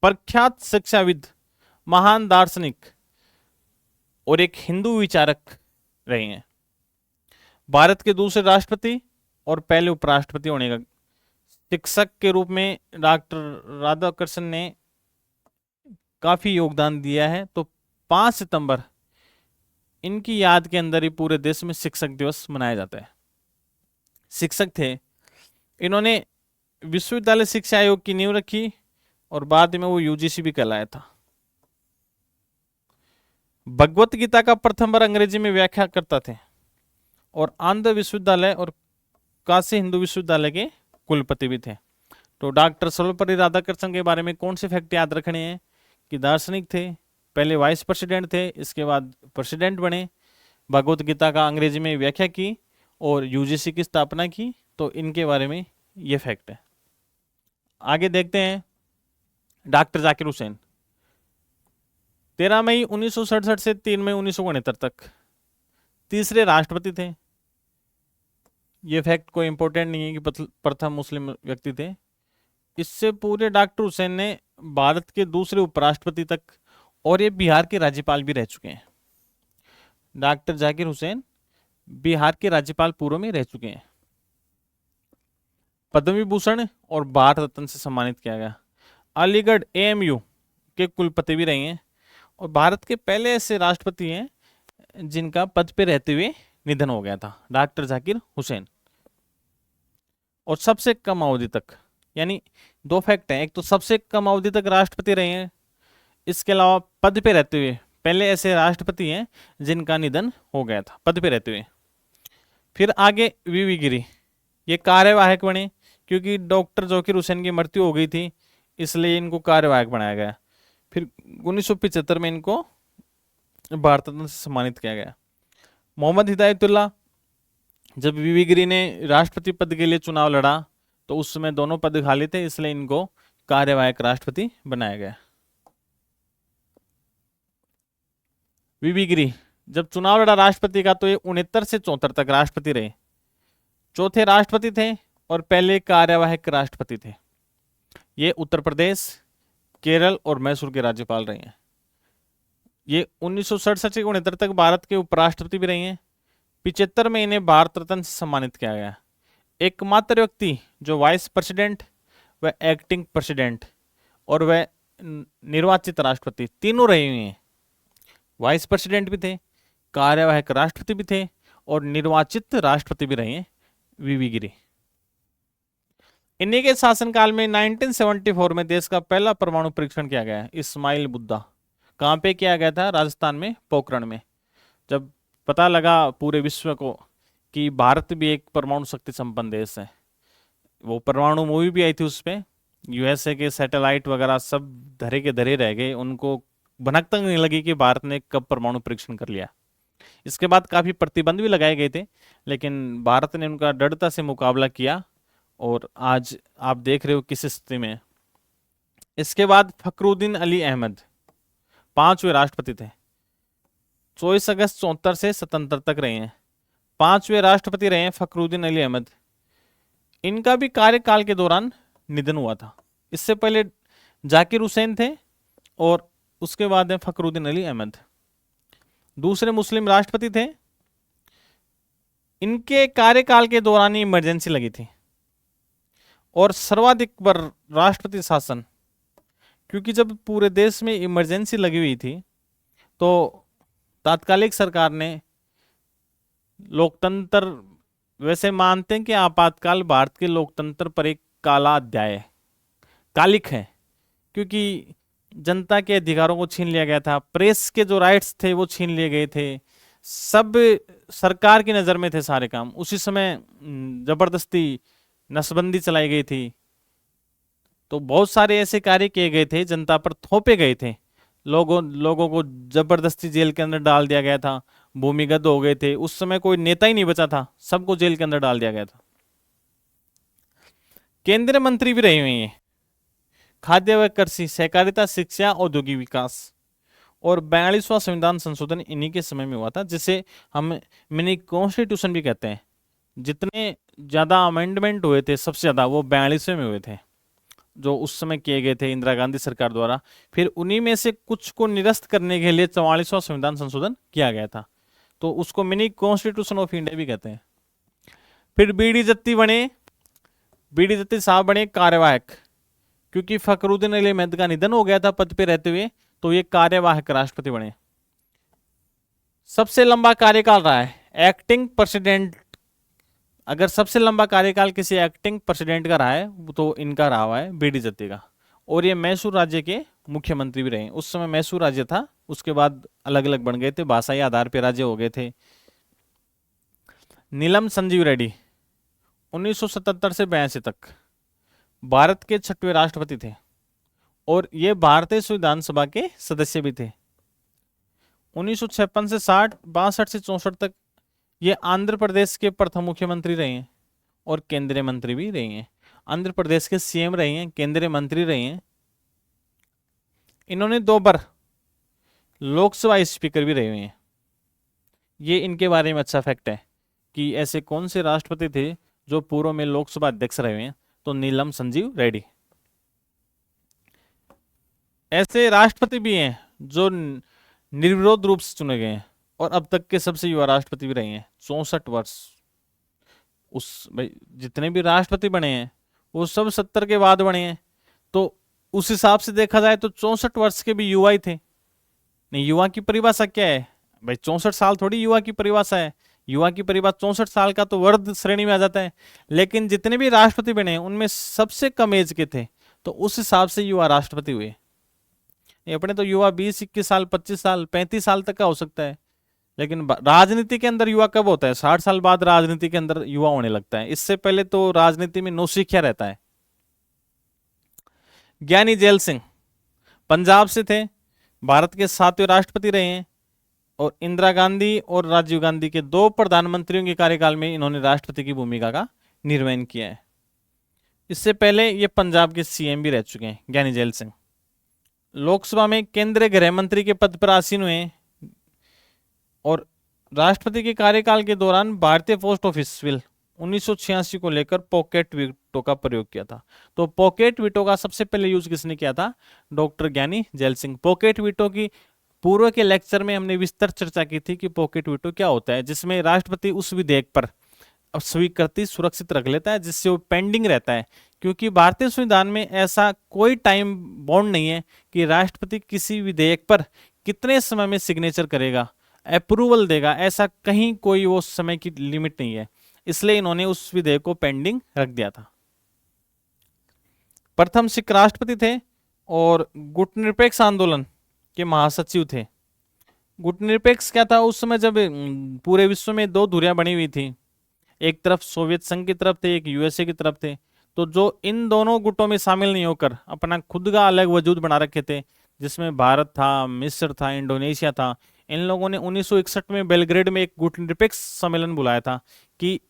प्रख्यात शिक्षाविद, महान दार्शनिक और एक हिंदू विचारक रहे हैं। भारत के दूसरे राष्ट्रपति और पहले उपराष्ट्रपति होने का शिक्षक के रूप में डॉक्टर राधाकृष्णन ने काफी योगदान दिया है। तो 5 सितंबर इनकी याद के अंदर ही पूरे देश में शिक्षक दिवस मनाया जाता है। शिक्षक थे, इन्होंने विश्वविद्यालय शिक्षा आयोग की नींव रखी और बाद में वो यूजीसी भी कहलाया था। भगवत गीता का प्रथम बार अंग्रेजी में व्याख्या करता थे और आंध्र विश्वविद्यालय और काशी हिंदू विश्वविद्यालय के कुलपति भी थे। तो डॉक्टर सर्वपल्ली राधाकृष्णन के बारे में कौन से फैक्ट याद रखने हैं कि दार्शनिक थे, पहले वाइस प्रेसिडेंट थे, इसके बाद प्रेसिडेंट बने, भगवत गीता का अंग्रेजी में व्याख्या की और यूजीसी की स्थापना की। तो इनके बारे में ये फैक्ट है। आगे देखते हैं डॉक्टर जाकिर हुसैन, 13 मई 1967 से 3 मई 1969 तक तीसरे राष्ट्रपति थे। ये फैक्ट कोई इंपॉर्टेंट नहीं है कि प्रथम मुस्लिम व्यक्ति थे। इससे पूरे डॉक्टर हुसैन ने भारत के दूसरे उपराष्ट्रपति तक और ये बिहार के राज्यपाल भी रह चुके हैं। डॉक्टर जाकिर हुसैन बिहार के राज्यपाल पूर्व में रह चुके हैं। पद्म विभूषण और भारत रत्न से सम्मानित किया गया। अलीगढ़ एएमयू के कुलपति भी रहे हैं और भारत के पहले ऐसे राष्ट्रपति हैं जिनका पद पे रहते हुए निधन हो गया था, डॉक्टर जाकिर हुसैन। और सबसे कम अवधि तक, यानी 2 फैक्ट हैं, एक तो सबसे कम अवधि तक राष्ट्रपति रहे हैं, इसके अलावा पद पे रहते हुए पहले ऐसे राष्ट्रपति हैं जिनका निधन हो गया था पद पे रहते हुए। फिर आगे वीवी गिरी, ये कार्यवाहक बने क्योंकि डॉक्टर जाकिर हुसैन की मृत्यु हो गई थी, इसलिए इनको कार्यवाहक बनाया गया। फिर 1975 में इनको भारत रत्न से सम्मानित किया गया। मोहम्मद हिदायतुल्लाह, जब वीवी गिरी ने राष्ट्रपति पद के लिए चुनाव लड़ा तो उस समय दोनों पद खाली थे, इसलिए इनको कार्यवाहक राष्ट्रपति बनाया गया। वीवी गिरी जब चुनाव लड़ा राष्ट्रपति का तो ये 69 से 74 तक राष्ट्रपति रहे। चौथे राष्ट्रपति थे और पहले कार्यवाहक राष्ट्रपति थे। ये उत्तर प्रदेश, केरल और मैसूर के राज्यपाल रहे हैं। ये 1967 से 1969 तक भारत के उपराष्ट्रपति भी रहे हैं। 75 में इन्हें भारत रत्न से सम्मानित किया गया। एकमात्र व्यक्ति जो वाइस प्रेसिडेंट, वह एक्टिंग प्रेसिडेंट और वह निर्वाचित राष्ट्रपति तीनों रहे हुए हैं। वाइस प्रेसिडेंट भी थे, कार्यवाहक राष्ट्रपति भी थे और निर्वाचित राष्ट्रपति भी रहे हैं, वीवी गिरी। इन्हीं के शासनकाल में 1974 में देश का पहला परमाणु परीक्षण किया गया है, इस्माइल बुद्धा। कहाँ पे किया गया था? राजस्थान में, पोखरण में। जब पता लगा पूरे विश्व को कि भारत भी एक परमाणु शक्ति संपन्न देश है, वो परमाणु मूवी भी आई थी, उस पर यूएसए के सैटेलाइट वगैरह सब धरे के धरे रह गए, उनको भनक तक नहीं लगी कि भारत ने कब परमाणु परीक्षण कर लिया। इसके बाद काफी प्रतिबंध भी लगाए गए थे, लेकिन भारत ने उनका दृढ़ता से मुकाबला किया और आज आप देख रहे हो किस स्थिति में। इसके बाद फखरुद्दीन अली अहमद 5वें राष्ट्रपति थे। 24 अगस्त 74 से 77 तक रहे हैं। 5वें राष्ट्रपति रहे हैं फखरुद्दीन अली अहमद। इनका भी कार्यकाल के दौरान निधन हुआ था। इससे पहले जाकिर हुसैन थे और उसके बाद है फखरुद्दीन अली अहमद। दूसरे मुस्लिम राष्ट्रपति थे। इनके कार्यकाल के दौरान ही इमरजेंसी लगी थी और सर्वाधिक बार राष्ट्रपति शासन, क्योंकि जब पूरे देश में इमरजेंसी लगी हुई थी तो तात्कालिक सरकार ने लोकतंत्र, वैसे मानते हैं कि आपातकाल भारत के लोकतंत्र पर एक काला अध्याय है, कालिक है, क्योंकि जनता के अधिकारों को छीन लिया गया था, प्रेस के जो राइट्स थे वो छीन लिए गए थे, सब सरकार की नज़र में थे सारे काम। उसी समय जबरदस्ती नसबंदी चलाई गई थी, तो बहुत सारे ऐसे कार्य किए गए थे, जनता पर थोपे गए थे, लोगों को जबरदस्ती जेल के अंदर डाल दिया गया था, भूमिगत हो गए थे। उस समय कोई नेता ही नहीं बचा था, सबको जेल के अंदर डाल दिया गया था। केंद्रीय मंत्री भी रहे हुए हैं, खाद्य व कृषि, सहकारिता, शिक्षा, औद्योगिक विकास। और 42वां संविधान संशोधन इन्हीं के समय में हुआ था, जिसे हम मिनी कॉन्स्टिट्यूशन भी कहते हैं। जितने ज्यादा अमेंडमेंट हुए थे सबसे ज्यादा वो 42वें में हुए थे, जो उस समय किए गए थे इंदिरा गांधी सरकार द्वारा। फिर उन्हीं में से कुछ को निरस्त करने के लिए 44वां संविधान संशोधन किया गया था, तो उसको मिनी कॉन्स्टिट्यूशन ऑफ इंडिया भी कहते हैं। फिर बीडी जत्ती साहब बने कार्यवाहक, क्योंकि फखरुद्दीन अली अहमद का निधन हो गया था पद पे रहते हुए, तो ये कार्यवाहक राष्ट्रपति बने। सबसे लंबा कार्यकाल रहा है एक्टिंग प्रेसिडेंट। अगर सबसे लंबा कार्यकाल किसी एक्टिंग प्रेसिडेंट का रहा है तो इनका रहा हुआ है, बीडी जत्ती का। और ये मैसूर राज्य के मुख्यमंत्री भी रहे। उस समय मैसूर राज्य था, उसके बाद अलग अलग बन गए थे, भाषाई आधार पर राज्य हो गए थे। नीलम संजीव रेड्डी 1977 से 82 तक भारत के 6वें राष्ट्रपति थे और ये भारतीय संविधान सभा के सदस्य भी थे। 1956 से 62 से 64 तक ये आंध्र प्रदेश के प्रथम मुख्यमंत्री रहे हैं और केंद्रीय मंत्री भी रहे हैं। आंध्र प्रदेश के सीएम रहे हैं, केंद्रीय मंत्री रहे हैं। इन्होंने 2 बार लोकसभा स्पीकर भी रहे हुए हैं। ये इनके बारे में अच्छा फैक्ट है कि ऐसे कौन से राष्ट्रपति थे जो पूर्व में लोकसभा अध्यक्ष रहे हुए हैं, तो नीलम संजीव रेड्डी। ऐसे राष्ट्रपति भी हैं जो निर्विरोध रूप से चुने गए हैं और अब तक के सबसे युवा राष्ट्रपति भी रहे हैं, 64 वर्ष। उस भाई जितने भी राष्ट्रपति बने हैं वो सब 70 के बाद बने हैं, तो उस हिसाब से देखा जाए तो 64 वर्ष के भी युवा ही थे। नहीं, युवा की परिभाषा क्या है भाई? 64 साल थोड़ी युवा की परिभाषा है। युवा की परिभाषा 64 साल का तो वर्ध श्रेणी में आ जाता है, लेकिन जितने भी राष्ट्रपति बने हैं उनमें सबसे कम एज के थे, तो उस हिसाब से युवा राष्ट्रपति हुए। अपने तो युवा 20-21 साल, 25 साल, 35 साल तक का हो सकता है, लेकिन राजनीति के अंदर युवा कब होता है? 60 साल बाद राजनीति के अंदर युवा होने लगता है। इससे पहले तो राजनीति में नौसिखिया रहता है। ज्ञानी जैल सिंह पंजाब से थे, भारत के 7वें राष्ट्रपति रहे हैं और इंदिरा गांधी और राजीव गांधी के 2 प्रधानमंत्रियों के कार्यकाल में इन्होंने राष्ट्रपति की भूमिका का निर्वहन किया है। इससे पहले ये पंजाब के सीएम भी रह चुके हैं, ज्ञानी जैल सिंह। लोकसभा में केंद्रीय गृह मंत्री के पद पर आसीन हुए और राष्ट्रपति के कार्यकाल के दौरान भारतीय पोस्ट ऑफिस बिल 1986 को लेकर पॉकेट वीटो का प्रयोग किया था। तो पॉकेट वीटो का सबसे पहले यूज किसने किया था? डॉक्टर ज्ञानी जैल सिंह। पॉकेट वीटो की पूर्व के लेक्चर में हमने विस्तार चर्चा की थी कि पॉकेट वीटो क्या होता है, जिसमें राष्ट्रपति उस विधेयक पर स्वीकृति सुरक्षित रख लेता है जिससे वो पेंडिंग रहता है, क्योंकि भारतीय संविधान में ऐसा कोई टाइम बाउंड नहीं है कि राष्ट्रपति किसी विधेयक पर कितने समय में सिग्नेचर करेगा, अप्रूवल देगा, ऐसा कहीं कोई वो समय की लिमिट नहीं है। इसलिए इन्होंने उस विधेयक को पेंडिंग रख दिया था। प्रथम सिख राष्ट्रपति थे और गुटनिरपेक्ष आंदोलन के महासचिव थे। गुटनिरपेक्ष क्या था? उस समय जब पूरे विश्व में दो धुरियां बनी हुई थी, एक तरफ सोवियत संघ की तरफ थे, एक यूएसए की तरफ थे, तो जो इन दोनों गुटों में शामिल नहीं होकर अपना खुद का अलग वजूद बना रखे थे, जिसमें भारत था, मिस्र था, इंडोनेशिया था, इन लोगों ने 1961 में बेलग्रेड में एक गुटनिरपेक्ष सम्मेलन बुलाया था कि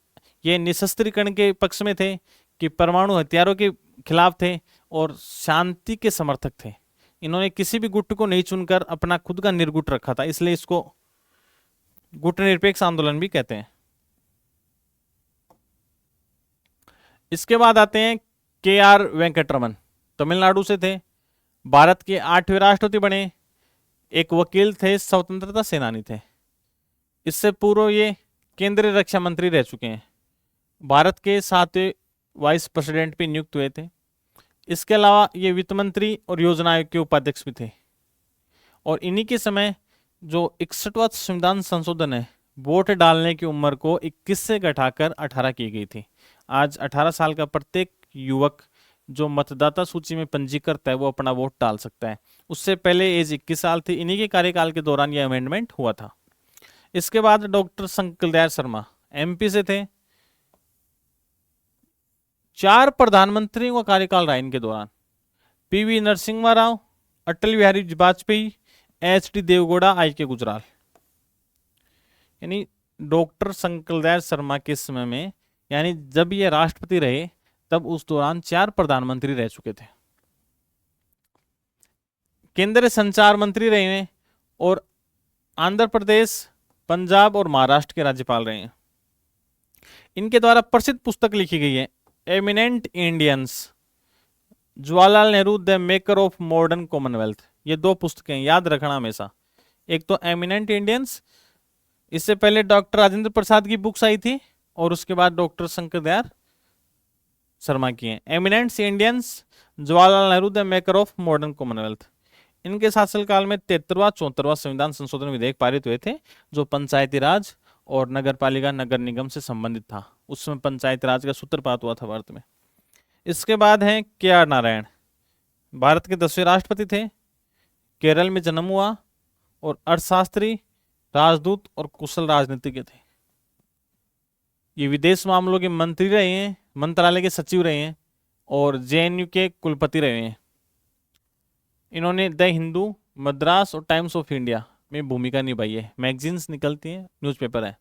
ये निशस्त्रीकरण के पक्ष में थे, कि परमाणु हथियारों के खिलाफ थे और शांति के समर्थक थे। इन्होंने किसी भी गुट को नहीं चुनकर अपना खुद का निर्गुट रखा था, इसलिए इसको गुटनिरपेक्ष आंदोलन भी कहते हैं। इसके बाद आते हैं KR वेंकटरमन, तमिलनाडु से थे, भारत के 8वें राष्ट्रपति बने, एक वकील थे, स्वतंत्रता सेनानी थे। इससे पूर्व ये केंद्रीय रक्षा मंत्री रह चुके हैं, भारत के 7वें वाइस प्रेसिडेंट भी नियुक्त हुए थे। इसके अलावा ये वित्त मंत्री और योजना आयोग के उपाध्यक्ष भी थे। और इन्हीं के समय जो 61वां संविधान संशोधन है, वोट डालने की उम्र को 21 से घटाकर 18 की गई थी। आज 18 साल का प्रत्येक युवक जो मतदाता सूची में पंजीकृत है वो अपना वोट डाल सकता है। उससे पहले एज 21 साल थी। इन्हीं के कार्यकाल के दौरान यह अमेंडमेंट हुआ था। इसके बाद डॉक्टर शंकरदयाल शर्मा MP से थे। 4 प्रधानमंत्रियों का कार्यकाल रहा इनके दौरान। PV Narasimha Rao, Atal Bihari Vajpayee, HD Deve Gowda, IK Gujral. यानी डॉक्टर शंकरदयाल शर्मा के समय में, यानी जब ये राष्ट्रपति रहे तब उस दौरान 4 प्रधानमंत्री रह चुके थे। केंद्रीय संचार मंत्री रहे हैं और आंध्र प्रदेश, पंजाब और महाराष्ट्र के राज्यपाल रहे हैं। इनके द्वारा प्रसिद्ध पुस्तक लिखी गई है eminent Indians, Jawaharlal Nehru the maker of modern Commonwealth. ये 2 पुस्तकें याद रखना हमेशा। एक तो एमिनेंट इंडियंस, इससे पहले डॉक्टर राजेंद्र प्रसाद की बुक्स आई थी और उसके बाद डॉक्टर शंकरदयाल शर्मा की हैं। Eminent Indians, Jawaharlal Nehru the maker of modern Commonwealth. इनके शासनकाल में 73वां 74वां संविधान संशोधन विधेयक पारित हुए थे, जो पंचायती राज और नगरपालिका नगर निगम से संबंधित था। उस समय पंचायती राज का सूत्रपात हुआ था भारत में। इसके बाद हैं KR नारायण, भारत के 10वें राष्ट्रपति थे, केरल में जन्म हुआ और अर्थशास्त्री, राजदूत और कुशल राजनीतिज्ञ थे। ये विदेश मामलों के मंत्री रहे हैं, मंत्रालय के सचिव रहे हैं और JNU के कुलपति रहे हैं। इन्होंने द हिंदू, मद्रास और टाइम्स ऑफ इंडिया में भूमिका निभाई है। मैगजीन्स निकलती हैं, न्यूज़पेपर है।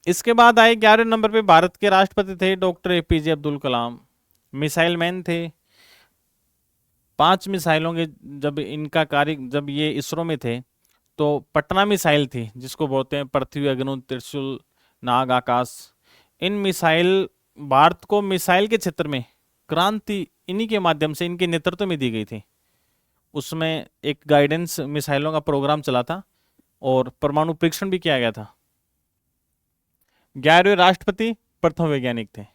इसके बाद आए 11वें नंबर पे भारत के राष्ट्रपति थे doctor APJ Abdul Kalam. Missile man थे। 5 मिसाइलों के जब ये इसरो में थे तो पटना मिसाइल थी, जिसको बोलते हैं पृथ्वी, अग्नि, त्रिशूल, नाग, आकाश। इन मिसाइल, भारत को मिसाइल के क्षेत्र में क्रांति इन्हीं के माध्यम से, इनके नेतृत्व में दी गई थी। उसमें एक गाइडेंस मिसाइलों का प्रोग्राम चला था और परमाणु परीक्षण भी किया गया था। 11वें राष्ट्रपति प्रथम वैज्ञानिक थे।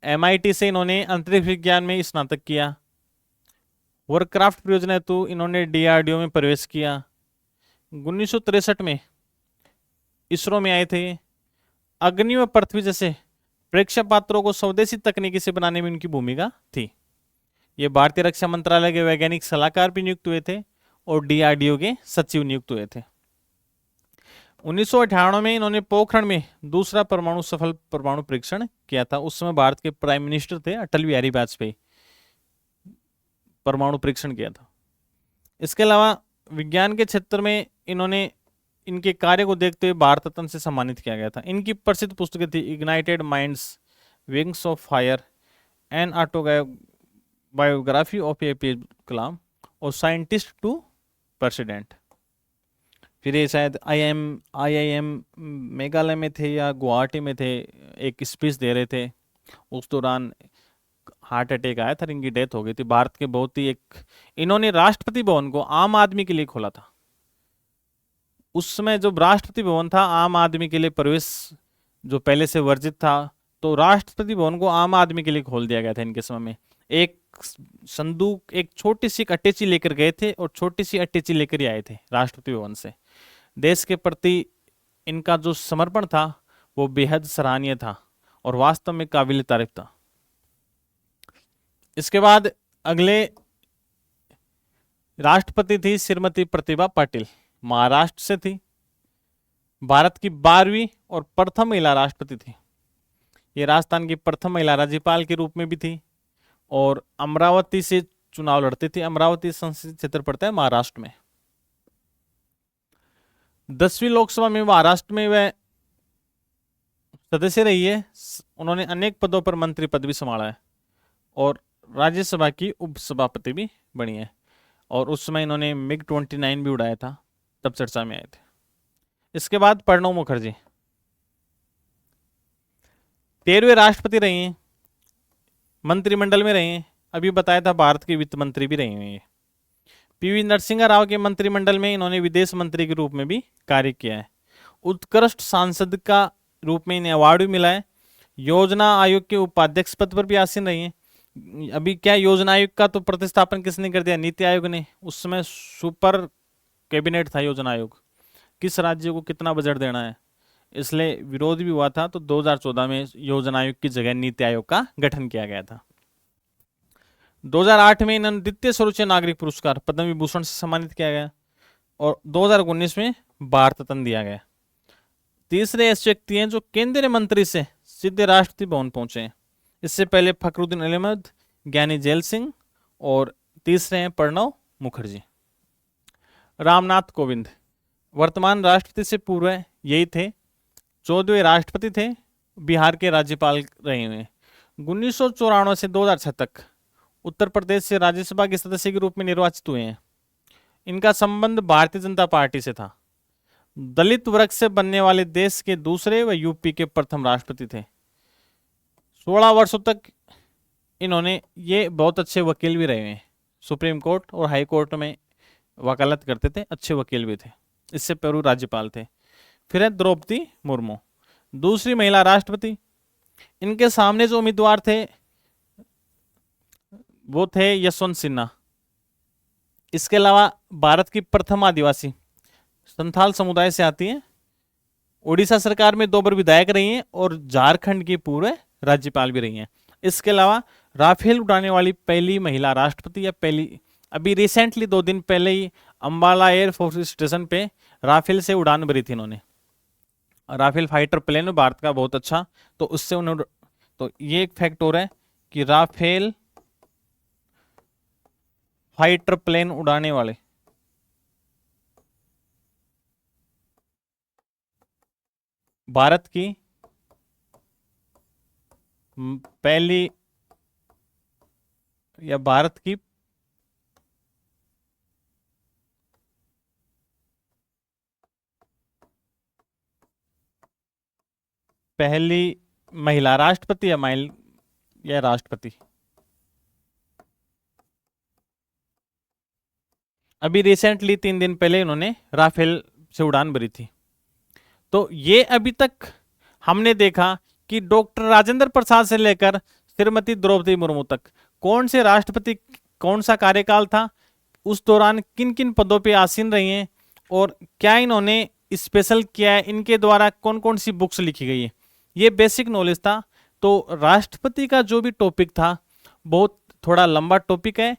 MIT से इन्होंने अंतरिक्ष विज्ञान में स्नातक किया। वर्कक्राफ्ट परियोजना हेतु इन्होंने DRDO में प्रवेश किया। 1963 में इसरो में आए थे। अग्नि व पृथ्वी जैसे प्रेक्षण पात्रों को स्वदेशी तकनीकी से बनाने में उनकी भूमिका थी। ये भारतीय रक्षा मंत्रालय के वैज्ञानिक सलाहकार भी नियुक्त हुए थे और DRDO के सचिव नियुक्त हुए थे। 1998 में इन्होंने पोखरण में दूसरा सफल परमाणु परीक्षण किया था। उस समय भारत के प्राइम मिनिस्टर थे अटल बिहारी वाजपेयी। परमाणु परीक्षण किया था। इसके अलावा विज्ञान के क्षेत्र में इन्होंने, इनके कार्य को देखते हुए भारत रत्न से सम्मानित किया गया था। इनकी प्रसिद्ध पुस्तकें थी ignited minds, wings of fire, an autobiography of APJ कलाम और साइंटिस्ट टू प्रेसिडेंट। फिर ये शायद आईआईएम मेघालय में थे या गुवाहाटी में थे, एक स्पीच दे रहे थे, उस दौरान हार्ट अटैक आया था, इनकी डेथ हो गई थी। भारत के बहुत ही एक, इन्होंने राष्ट्रपति भवन को आम आदमी के लिए खोला था। उस समय जो राष्ट्रपति भवन था आम आदमी के लिए प्रवेश जो पहले से वर्जित था, तो राष्ट्रपति भवन को आम आदमी के लिए खोल दिया गया था इनके समय में। एक संदूक, एक छोटी सी अटैची लेकर गए थे और छोटी सी अटैची लेकर ही आए थे राष्ट्रपति भवन से। देश के प्रति इनका जो समर्पण था वो बेहद सराहनीय था और वास्तव में काबिल तारीफ था। इसके बाद अगले राष्ट्रपति थी श्रीमती प्रतिभा पाटिल, महाराष्ट्र से थी। भारत की 12वीं और प्रथम महिला राष्ट्रपति थी। ये राजस्थान की प्रथम महिला राज्यपाल के रूप में भी थी और अमरावती से चुनाव लड़ती थी। अमरावती संसदीय क्षेत्र पड़ता है महाराष्ट्र में। 10वीं लोकसभा में महाराष्ट्र में वह सदस्य रही है। उन्होंने अनेक पदों पर मंत्री पद भी संभाला है और राज्यसभा की उपसभापति भी बनी है। और उस समय इन्होंने मिग 29 भी उड़ाया था, तब चर्चा में आए थे। इसके बाद प्रणब मुखर्जी 13वें राष्ट्रपति रही हैं, मंत्रिमंडल में रही हैं। अभी बताया था भारत के वित्त मंत्री भी रही हुई हैं। पीवी नरसिंह राव के मंत्रिमंडल में इन्होंने विदेश मंत्री के रूप में भी कार्य किया है। उत्कृष्ट सांसद का रूप में इन्हें अवार्ड भी मिला है। योजना आयोग के उपाध्यक्ष पद पर भी आसीन रही हैं। अभी क्या योजना आयोग का तो प्रतिस्थापन किसने कर दिया? नीति आयोग ने। उस समय सुपर कैबिनेट था योजना आयोग, किस राज्य को कितना बजट देना है, इसलिए विरोध भी हुआ था। तो 2014 में योजना आयोग की जगह नीति आयोग का गठन किया गया था। 2008 में इन्हें द्वितीय सर्वोच्च नागरिक पुरस्कार पद्म विभूषण से सम्मानित किया गया और 2019 में भारत रत्न दिया गया। तीसरे ऐसे व्यक्ति हैं जो केंद्रीय मंत्री से सीधे राष्ट्रपति भवन पहुंचे हैं। इससे पहले फखरुद्दीन अहमद, ज्ञानी जैल सिंह और तीसरे हैं प्रणब मुखर्जी। रामनाथ कोविंद वर्तमान राष्ट्रपति से पूर्व यही थे, 14वें राष्ट्रपति थे, बिहार के राज्यपाल रहे हुए हैं। 1994 से 2006 तक उत्तर प्रदेश से राज्यसभा के सदस्य के रूप में निर्वाचित हुए हैं। इनका संबंध भारतीय जनता पार्टी से था। दलित वर्ग से बनने वाले देश के दूसरे व यूपी के प्रथम राष्ट्रपति थे। 16 वर्षों तक इन्होंने ये बहुत अच्छे वकील भी रहे हैं। सुप्रीम कोर्ट और हाई कोर्ट में वकालत करते थे, अच्छे वकील भी थे। इससे पूर्व राज्यपाल थे। फिर है द्रौपदी मुर्मू, दूसरी महिला राष्ट्रपति। इनके सामने जो उम्मीदवार थे वो थे यशवंत सिन्हा। इसके अलावा भारत की प्रथम आदिवासी संथाल समुदाय से आती हैं। उड़ीसा सरकार में 2 बार विधायक रही हैं और झारखंड की पूर्व राज्यपाल भी रही हैं। इसके अलावा राफेल उड़ाने वाली पहली महिला राष्ट्रपति, या पहली, अभी रिसेंटली 2 दिन पहले ही अंबाला एयरफोर्स स्टेशन पे राफेल से उड़ान भरी थी इन्होंने। राफेल फाइटर प्लेन भारत का बहुत अच्छा, तो उससे उन्होंने, तो ये एक फैक्ट हो रहा है कि राफेल फाइटर प्लेन उड़ाने वाले भारत की पहली, या भारत की पहली महिला राष्ट्रपति या राष्ट्रपति। अभी रिसेंटली 3 दिन पहले इन्होंने राफेल से उड़ान भरी थी। तो ये अभी तक हमने देखा कि डॉक्टर राजेंद्र प्रसाद से लेकर श्रीमती द्रौपदी मुर्मू तक कौन से राष्ट्रपति, कौन सा कार्यकाल था, उस दौरान किन किन पदों पे आसीन रही हैं और क्या इन्होंने स्पेशल किया है, इनके द्वारा कौन कौन सी बुक्स लिखी गई है, ये बेसिक नॉलेज था। तो राष्ट्रपति का जो भी टॉपिक था बहुत थोड़ा लंबा टॉपिक है,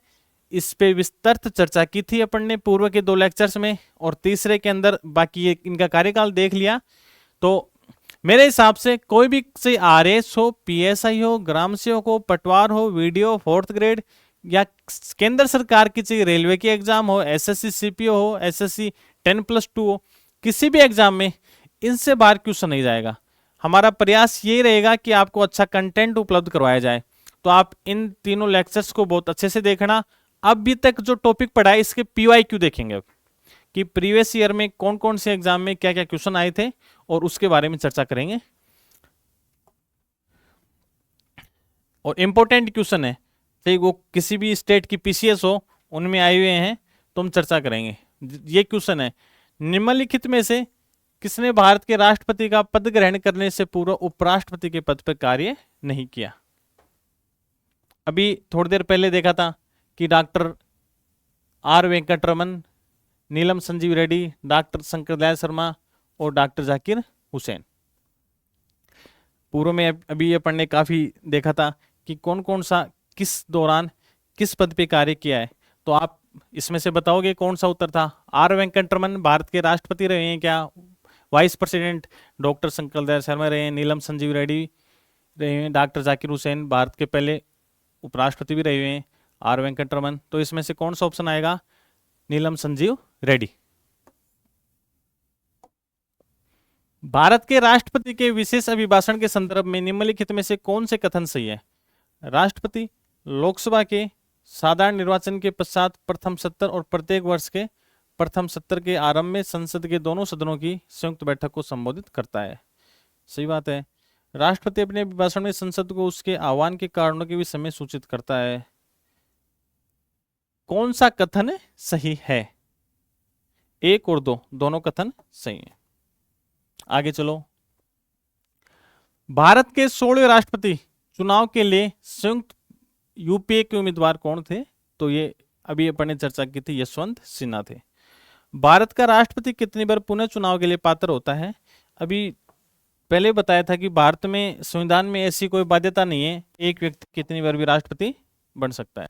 इस पे विस्तृत चर्चा की थी अपन ने पूर्व के 2 लेक्चर्स में, और तीसरे के अंदर बाकी इनका कार्यकाल देख लिया। तो मेरे हिसाब से कोई भी से आरएस हो, पीएसआई हो, ग्राम सेवक हो, पटवार हो, वीडियो 4th ग्रेड, या केंद्र सरकार की चाहिए रेलवे की एग्जाम हो, एसएससी सीपीओ हो, एसएससी 10+2 हो, किसी भी एग्जाम में इनसे बाहर क्वेश्चन नहीं जाएगा। हमारा प्रयास ये रहेगा कि आपको अच्छा कंटेंट उपलब्ध करवाया जाए। तो आप इन तीनों लेक्चर्स को बहुत अच्छे से देखना। अभी तक जो टॉपिक पढ़ा है इसके पीवाईक्यू देखेंगे कि प्रीवियस ईयर में कौन कौन से एग्जाम में क्या क्या क्वेश्चन आए थे और उसके बारे में चर्चा करेंगे। और इम्पोर्टेंट क्वेश्चन है, चाहे वो किसी भी स्टेट की पीसीएस हो उनमें आए हुए हैं तो हम चर्चा करेंगे। ये क्वेश्चन है, निम्नलिखित में से किसने भारत के राष्ट्रपति का पद ग्रहण करने से पूर्व उपराष्ट्रपति के पद पर कार्य नहीं किया। अभी थोड़ी देर पहले देखा था कि डॉक्टर आर वेंकटरमन, नीलम संजीव रेड्डी, डॉक्टर शंकर दयाल शर्मा और डॉक्टर जाकिर हुसैन। पूर्व में अभी ये पढ़ने काफी देखा था कि कौन कौन सा किस दौरान किस पद पे कार्य किया है। तो आप इसमें से बताओगे कौन सा उत्तर था। आर वेंकटरमन भारत के राष्ट्रपति रहे हैं क्या? Vice president doctor Shankar Dayal Sharma रहे हैं, नीलम संजीव रेड्डी रहे हैं, डॉक्टर जाकिर हुसैन भारत के पहले उपराष्ट्रपति भी रहे हुए हैं, आर वेंकटरमन। तो इसमें से कौन सा ऑप्शन आएगा? नीलम संजीव रेड्डी। भारत के राष्ट्रपति के विशेष अभिभाषण के संदर्भ में निम्नलिखित में से कौन से कथन सही है? राष्ट्रपति लोकसभा के साधारण निर्वाचन के पश्चात प्रथम सत्र और प्रत्येक वर्ष के प्रथम सत्र के आरंभ में संसद के दोनों सदनों की संयुक्त बैठक को संबोधित करता है। सही बात है। राष्ट्रपति अपने अभिभाषण में संसद को उसके आह्वान के कारणों के विषय में सूचित करता है। कौन सा कथन सही है? 1 और 2 दोनों कथन सही है। आगे चलो। भारत के 16वें राष्ट्रपति चुनाव के लिए संयुक्त यूपीए के उम्मीदवार कौन थे? तो ये अभी अपन ने चर्चा की थी, यशवंत सिन्हा थे। भारत का राष्ट्रपति कितनी बार पुनः चुनाव के लिए पात्र होता है? अभी पहले बताया था कि भारत में संविधान में ऐसी कोई बाध्यता नहीं है, एक व्यक्ति कितनी बार भी राष्ट्रपति बन सकता है।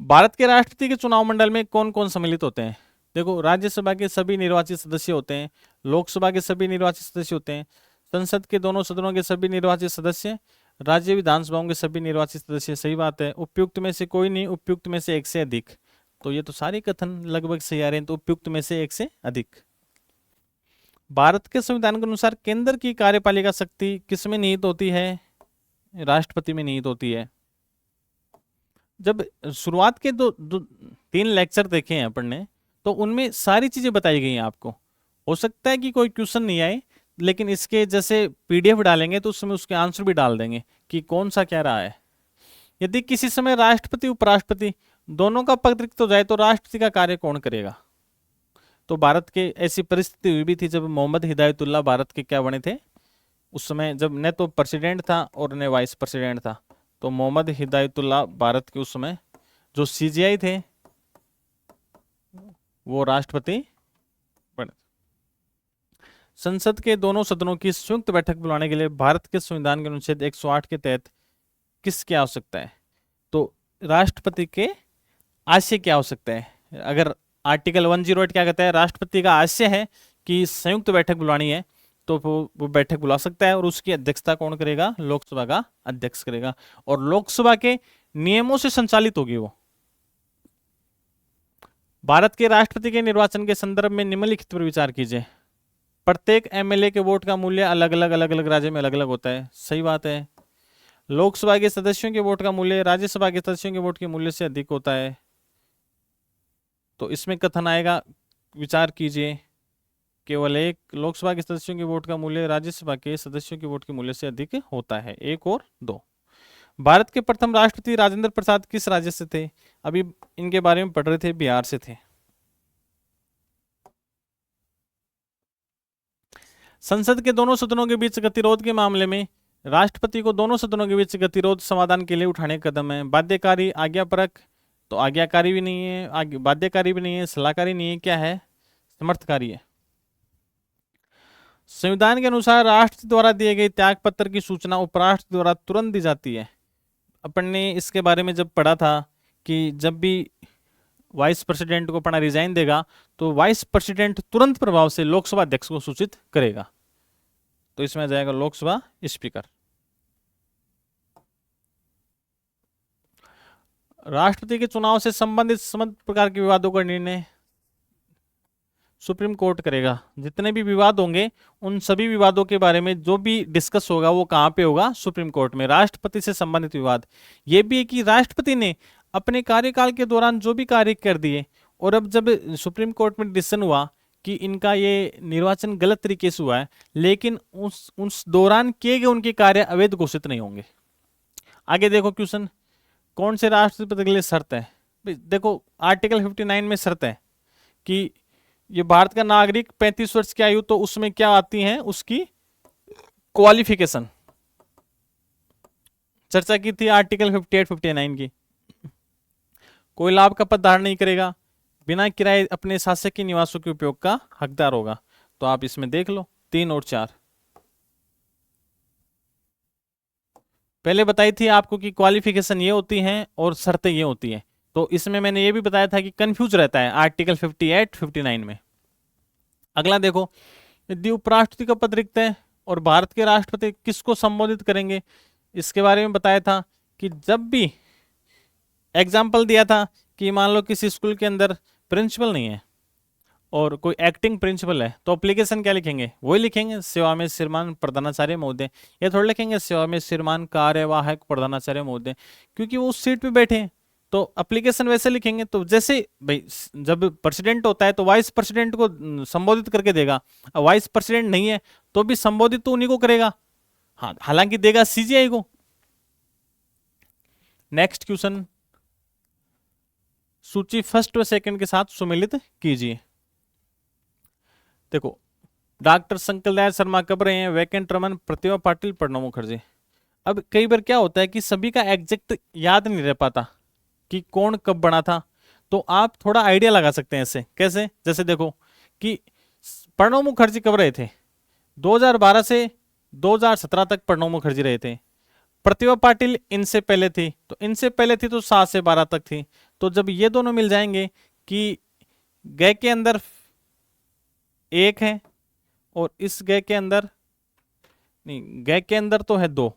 भारत के राष्ट्रपति के चुनाव मंडल में कौन कौन सम्मिलित होते हैं? देखो, राज्यसभा के सभी निर्वाचित सदस्य होते हैं, लोकसभा के सभी निर्वाचित सदस्य होते हैं, संसद के दोनों सदनों के सभी निर्वाचित सदस्य, राज्य विधानसभाओं के सभी निर्वाचित सदस्य। सही बात है। उपयुक्त में से कोई नहीं, उपयुक्त में से एक से अधिक। तो ये तो सारे कथन लगभग सही आ रहे हैं। तो उपयुक्त में से एक से अधिक। भारत के संविधान के अनुसार केंद्र की कार्यपालिका शक्ति किसमें निहित होती है? राष्ट्रपति में निहित होती है। जब शुरुआत के 3 लेक्चर देखे हैं अपन ने, तो उनमें सारी चीजें बताई गई हैं आपको। हो सकता है कि कोई क्वेश्चन नहीं आए, लेकिन इसके जैसे पीडीएफ डालेंगे तो उसमें उसके आंसर भी डाल देंगे कि कौन सा क्या रहा है। यदि किसी समय राष्ट्रपति उपराष्ट्रपति दोनों का पद रिक्त हो जाए तो राष्ट्रपति का कार्य कौन करेगा? तो भारत के ऐसी परिस्थिति हुई भी थी जब मोहम्मद हिदायतुल्लाह भारत के क्या बने थे उस समय, जब न तो प्रेसिडेंट था और न वाइस प्रेसिडेंट था। तो मोहम्मद हिदायतुल्लाह भारत के उस समय जो सीजीआई थे वो राष्ट्रपति बने। संसद के दोनों सदनों की संयुक्त बैठक बुलाने के लिए भारत के संविधान के अनुच्छेद 108 के तहत किसकी आवश्यकता है? तो राष्ट्रपति के आशय की आवश्यकता है। अगर आर्टिकल 108 क्या कहता है? राष्ट्रपति का आशय है कि संयुक्त बैठक बुलानी है तो वो बैठक बुला सकता है, और उसकी अध्यक्षता कौन करेगा? लोकसभा का अध्यक्ष करेगा, और लोकसभा के नियमों से संचालित होगी वो। भारत के राष्ट्रपति के निर्वाचन के संदर्भ में निम्नलिखित पर विचार कीजिए। प्रत्येक एमएलए के वोट का मूल्य अलग अलग राज्य में अलग अलग होता है। सही बात है। लोकसभा के सदस्यों के वोट का मूल्य राज्यसभा के सदस्यों के वोट के मूल्य से अधिक होता है। तो इसमें कथन आएगा, विचार कीजिए, केवल एक लोकसभा के सदस्यों के वोट का मूल्य राज्यसभा के सदस्यों के वोट के मूल्य से अधिक होता है। 1 और 2। भारत के प्रथम राष्ट्रपति राजेंद्र प्रसाद किस राज्य से थे? अभी इनके बारे में पढ़ रहे थे, बिहार से थे। संसद के दोनों सदनों के बीच गतिरोध के मामले में राष्ट्रपति को दोनों सदनों के बीच गतिरोध समाधान के लिए उठाने का कदम है। बाध्यकारी, आज्ञापरक? तो आज्ञाकारी भी नहीं है, बाध्यकारी भी नहीं है, सलाहकारी नहीं है, क्या है? समर्थकारी है। संविधान के अनुसार राष्ट्रपति द्वारा दिए गए त्याग पत्र की सूचना उपराष्ट्रपति द्वारा तुरंत दी जाती है। अपन ने इसके बारे में जब पढ़ा था कि जब भी वाइस प्रेसिडेंट को अपना रिजाइन देगा तो वाइस प्रेसिडेंट तुरंत प्रभाव से लोकसभा अध्यक्ष को सूचित करेगा। तो इसमें आ जाएगा लोकसभा स्पीकर। राष्ट्रपति के चुनाव से संबंधित समस्त प्रकार के विवादों का निर्णय सुप्रीम कोर्ट करेगा। जितने भी विवाद होंगे उन सभी विवादों के बारे में जो भी डिस्कस होगा वो कहां पे होगा? सुप्रीम कोर्ट में। राष्ट्रपति से संबंधित विवाद। ये भी है कि राष्ट्रपति ने अपने कार्यकाल के दौरान जो भी कार्य कर दिए और अब जब सुप्रीम कोर्ट में डिसीजन हुआ कि इनका ये निर्वाचन गलत तरीके से हुआ है, लेकिन उस दौरान किए गए उनके कार्य अवैध घोषित नहीं होंगे। आगे देखो क्वेश्चन, कौन से राष्ट्रपति के लिए शर्त है? देखो आर्टिकल 59 में शर्त है कि ये भारत का नागरिक 35 वर्ष की आयु, तो उसमें क्या आती है उसकी क्वालिफिकेशन, चर्चा की थी आर्टिकल 58-59 की। कोई लाभ का पद धारण नहीं करेगा, बिना किराए अपने शासक के निवासों के उपयोग का हकदार होगा। तो आप इसमें देख लो 3 और 4। पहले बताई थी आपको कि क्वालिफिकेशन ये होती हैं और शर्तें ये होती हैं, तो इसमें मैंने ये भी बताया था कि कंफ्यूज रहता है आर्टिकल 58-59 में। अगला देखो, यदि उपराष्ट्रपति का पद रिक्त है और भारत के राष्ट्रपति किसको संबोधित करेंगे, इसके बारे में बताया था कि जब भी एग्जाम्पल दिया था कि मान लो किसी स्कूल के अंदर प्रिंसिपल नहीं है और कोई एक्टिंग प्रिंसिपल है, तो एप्लीकेशन क्या लिखेंगे? वही लिखेंगे, सेवा में श्रीमान प्रधानाचार्य महोदय। ये थोड़ा लिखेंगे सेवा में श्रीमान कार्यवाहक प्रधानाचार्य महोदय, क्योंकि वो उस सीट पे बैठे हैं, तो एप्लीकेशन वैसे लिखेंगे। तो जैसे भाई जब प्रेसिडेंट होता है तो वाइस प्रेसिडेंट को संबोधित करके देगा, वाइस प्रेसिडेंट नहीं है तो भी संबोधित तो उन्हीं को करेगा, हाँ हालांकि देगा सीजीआई को। नेक्स्ट क्वेश्चन, सूची फर्स्ट व सेकंड के साथ सुमेलित कीजिए। देखो, डॉक्टर शंकर दयाल शर्मा कब रहे हैं? वैकेंट रमन, प्रतिभा पाटिल, प्रणब मुखर्जी। अब कई बार क्या होता है कि सभी का एग्जैक्ट याद नहीं रह पाता कि कौन कब बना था, तो आप थोड़ा आइडिया लगा सकते हैं ऐसे। कैसे? जैसे देखो कि प्रणब मुखर्जी कब रहे थे? 2012 से 2017 तक प्रणब मुखर्जी रहे थे। प्रतिभा पाटिल इनसे पहले थी, तो इनसे पहले थी तो 7 से 12 तक थी। तो जब ये दोनों मिल जाएंगे कि गय के अंदर एक है और इस गय के अंदर नहीं, गय के अंदर तो है 2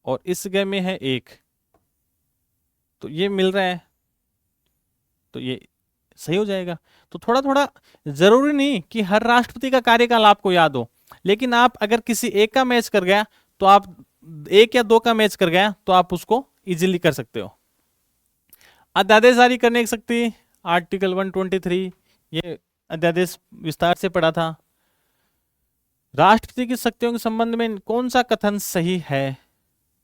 और इस गय में है 1, तो ये मिल रहा है, तो ये सही हो जाएगा। तो थोड़ा थोड़ा, जरूरी नहीं कि हर राष्ट्रपति का कार्यकाल आपको याद हो, लेकिन आप अगर किसी एक का मैच कर गया तो आप 1 या 2 का मैच कर गया तो आप उसको इजीली कर सकते हो। अध्यादेश जारी करने की शक्ति, आर्टिकल 123, ये अध्यादेश विस्तार से पढ़ा था। राष्ट्रपति की शक्तियों के संबंध में कौन सा कथन सही है?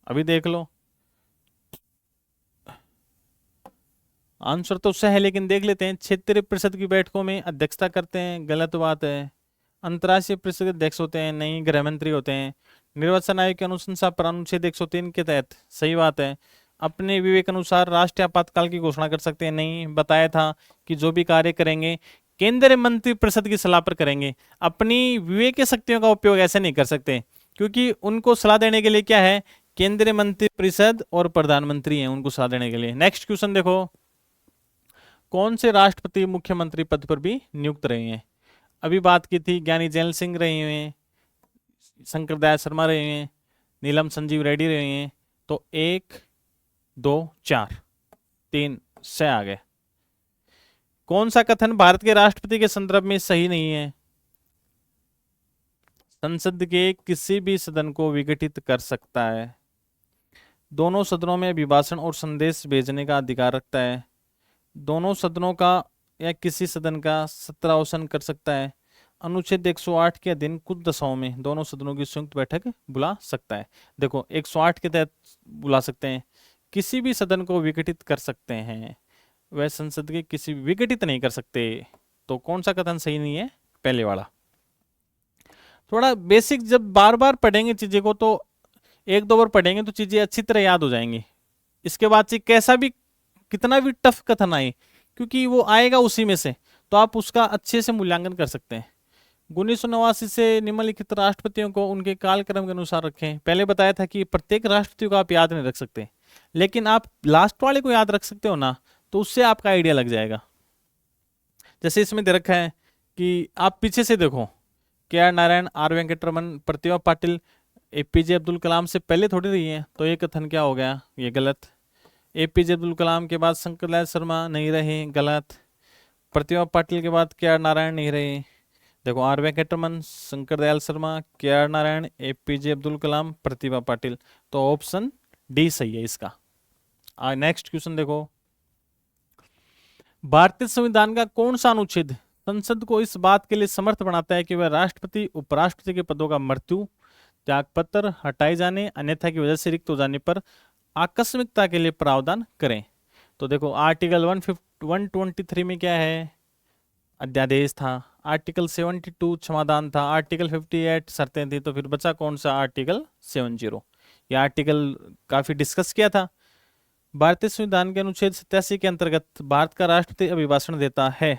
अभी देख लो, आंसर तो सही है लेकिन देख लेते हैं। क्षेत्रीय परिषद की बैठकों में अध्यक्षता करते हैं, गलत बात है। अंतर्राष्ट्रीय परिषद के अध्यक्ष होते हैं, नहीं, गृह मंत्री होते हैं। निर्वाचन आयोग की अनुशंसा पर अनुच्छेद 103 के तहत, सही बात है। अपने विवेक अनुसार राष्ट्रीय आपातकाल की घोषणा कर सकते हैं, नहीं, बताया था कि जो भी कार्य करेंगे केंद्रीय मंत्री परिषद की सलाह पर करेंगे। अपनी विवेक की शक्तियों का उपयोग ऐसे नहीं कर सकते, क्योंकि उनको सलाह देने के लिए क्या है? केंद्रीय मंत्री परिषद और प्रधानमंत्री हैं उनको सलाह देने के लिए। नेक्स्ट क्वेश्चन देखो, कौन से राष्ट्रपति मुख्यमंत्री पद पर भी नियुक्त रहे हैं? अभी बात की थी, ज्ञानी जैल सिंह रहे हुए हैं, शंकर दयाल शर्मा रहे हुए हैं, नीलम संजीव रेड्डी रहे हैं। तो 1 2 4 3 से आ गए। कौन सा कथन भारत के राष्ट्रपति के संदर्भ में सही नहीं है? संसद के किसी भी सदन को विघटित कर सकता है, दोनों सदनों में अभिभाषण और संदेश भेजने का अधिकार रखता है, दोनों सदनों का या किसी सदन का सत्रावसान कर सकता है, अनुच्छेद 108 के अधीन कुछ दशाओं में दोनों सदनों की संयुक्त बैठक बुला सकता है। देखो 108 के तहत बुला सकते हैं, किसी भी सदन को विघटित कर सकते हैं, वह संसद के किसी विघटित नहीं कर सकते। तो कौन सा कथन सही नहीं है? पहले वाला। थोड़ा बेसिक जब बार बार पढ़ेंगे चीजें को, तो 1-2 बार पढ़ेंगे तो चीजें अच्छी तरह याद हो जाएंगी। इसके बाद से कैसा भी, कितना भी टफ कथन आए, क्योंकि वो आएगा उसी में से, तो आप उसका अच्छे से मूल्यांकन कर सकते हैं। 1989 से निम्नलिखित राष्ट्रपतियों को उनके कालक्रम के अनुसार रखें। पहले बताया था कि प्रत्येक राष्ट्रपति को आप याद नहीं रख सकते, लेकिन आप लास्ट वाले को याद रख सकते हो ना, तो उससे आपका आइडिया लग जाएगा। जैसे इसमें दे रखा है कि आप पीछे से देखो, KR Narayan, R Venkataraman, Pratibha Patil APJ Abdul Kalam से पहले थोड़ी रही है, तो ये कथन क्या हो गया? ये गलत। APJ अब्दुल कलाम के बाद शंकर दयाल शर्मा नहीं रहे, गलत। प्रतिभा पाटिल के बाद KR नारायण नहीं रहे। देखो R Venkataraman, Shankar Dayal Sharma, KR Narayan, APJ Abdul Kalam, Pratibha Patil, तो ऑप्शन डी सही है इसका। नेक्स्ट क्वेश्चन देखो, भारतीय संविधान का कौन सा अनुच्छेद संसद को इस बात के लिए समर्थ बनाता है कि वह राष्ट्रपति उपराष्ट्रपति के पदों का मृत्यु, त्यागपत्र, हटाए जाने, अन्यथा की वजह से रिक्त हो जाने पर आकस्मिकता के लिए प्रावधान करें? तो देखो आर्टिकल 123 में क्या है, अध्यादेश था। आर्टिकल 72 क्षमादान था। आर्टिकल 58 शर्तें थी। तो फिर बचा कौन सा, आर्टिकल 70। ये आर्टिकल काफी डिस्कस किया था। भारतीय संविधान के अनुच्छेद 87 के अंतर्गत भारत का राष्ट्रपति अभिभाषण देता है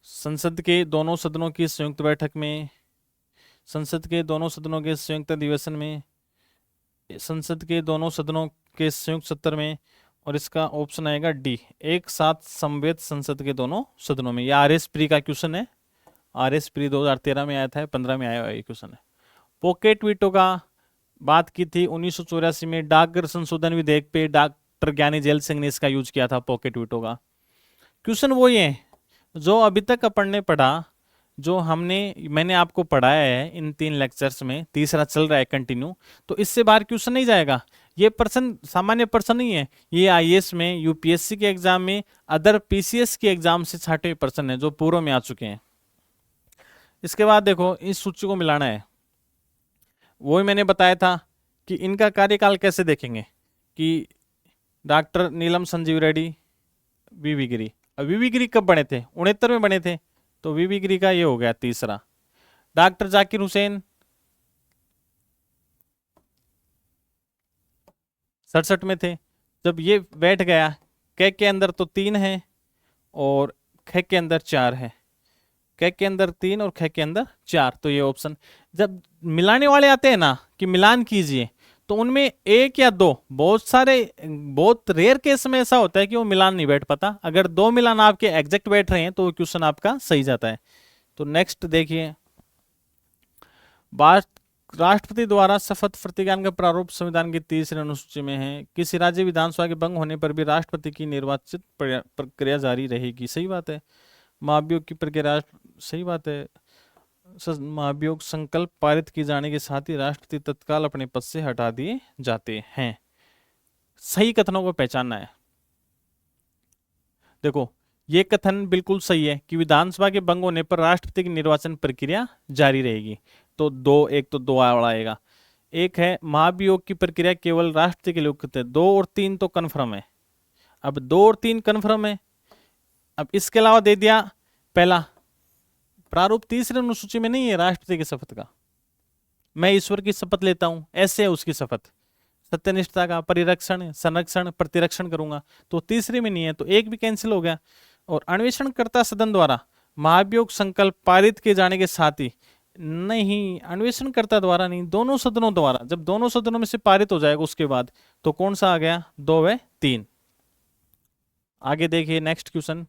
संसद के दोनों सदनों की संयुक्त बैठक में, संसद के दोनों सदनों के संयुक्त अधिवेशन में, संसद के दोनों सदनों के संयुक्त सत्र में, और इसका ऑप्शन आएगा डी, एक साथ समवेत संसद के दोनों सदनों में। यह RS प्री का क्वेश्चन है। RS प्री 2013 में आया था, 15 में आया हुआ ये क्वेश्चन है। पॉकेट वीटो का बात की थी 1984 में डाकघर संशोधन विधेयक पे डॉक्टर ज्ञानी जेल सिंह ने इसका यूज किया था, पॉकेट वीटो का। क्वेश्चन वो ये जो अभी तक अपन ने पढ़ा, जो मैंने आपको पढ़ाया है इन 3 लेक्चर्स में, तीसरा चल रहा है कंटिन्यू, तो इससे बाहर क्वेश्चन नहीं जाएगा। ये पर्सन सामान्य पर्सन नहीं है, ये IAS में, UPSC के एग्जाम में, अदर PCS के एग्जाम से छाटे हुए पर्सन है जो पूर्व में आ चुके हैं। इसके बाद देखो इस सूची को मिलाना है। वही मैंने बताया था कि इनका कार्यकाल कैसे देखेंगे कि डॉक्टर नीलम संजीव रेड्डी, VV गिरी। अब VV गिरी कब बने थे, 69 में बने थे, तो VV गिरी का ये हो गया तीसरा। डॉक्टर जाकिर हुसैन 67 में थे। जब ये बैठ गया, कै के अंदर तो 3 है और ख के अंदर 4 है, कै के अंदर 3 और ख के अंदर 4, तो ये ऑप्शन। जब मिलाने वाले आते हैं ना कि मिलान कीजिए, तो उनमें 1 या 2, बहुत रेयर केस में ऐसा होता है कि वो मिलान नहीं बैठ पाता। अगर 2 मिलान आपके एग्जैक्ट बैठ रहे हैं तो क्वेश्चन आपका सही जाता है। तो नेक्स्ट देखिए, राष्ट्रपति द्वारा शपथ प्रतिज्ञान का प्रारूप संविधान की 3री अनुसूची में है। किसी राज्य विधानसभा के भंग होने पर भी राष्ट्रपति की निर्वाचित प्रक्रिया जारी रहेगी। सही बात है। महाभियोग की प्रक्रिया, सही बात है। महाभियोग संकल्प पारित किए जाने के साथ ही राष्ट्रपति तत्काल अपने पद से हटा दिए जाते हैं। सही कथनों को पहचानना है। देखो ये कथन बिल्कुल सही है कि विधानसभा के भंग होने पर राष्ट्रपति की निर्वाचन प्रक्रिया जारी रहेगी। तो एक तो 2 आएगा। एक है महाभियोग की प्रक्रिया केवल राष्ट्रपति के लिए उपयुक्त है। 2 और 3 तो कन्फर्म है। अब 2 और 3 कन्फर्म है। अब इसके अलावा दे दिया पहला प्रारूप 3री अनुसूची में नहीं है राष्ट्रपति की शपथ का। मैं ईश्वर की शपथ लेता हूं, ऐसे है उसकी शपथ, सत्यनिष्ठता का परिरक्षण, संरक्षण, प्रतिरक्षण करूंगा, तो 3री में नहीं है, तो 1 भी कैंसिल हो गया। और अन्वेषणकर्ता सदन द्वारा महाभियोग संकल्प पारित किए जाने के साथ ही, नहीं अन्वेषणकर्ता द्वारा नहीं, दोनों सदनों द्वारा, जब दोनों सदनों में से पारित हो जाएगा उसके बाद, तो कौन सा आ गया, 2 व 3। आगे देखिए नेक्स्ट क्वेश्चन।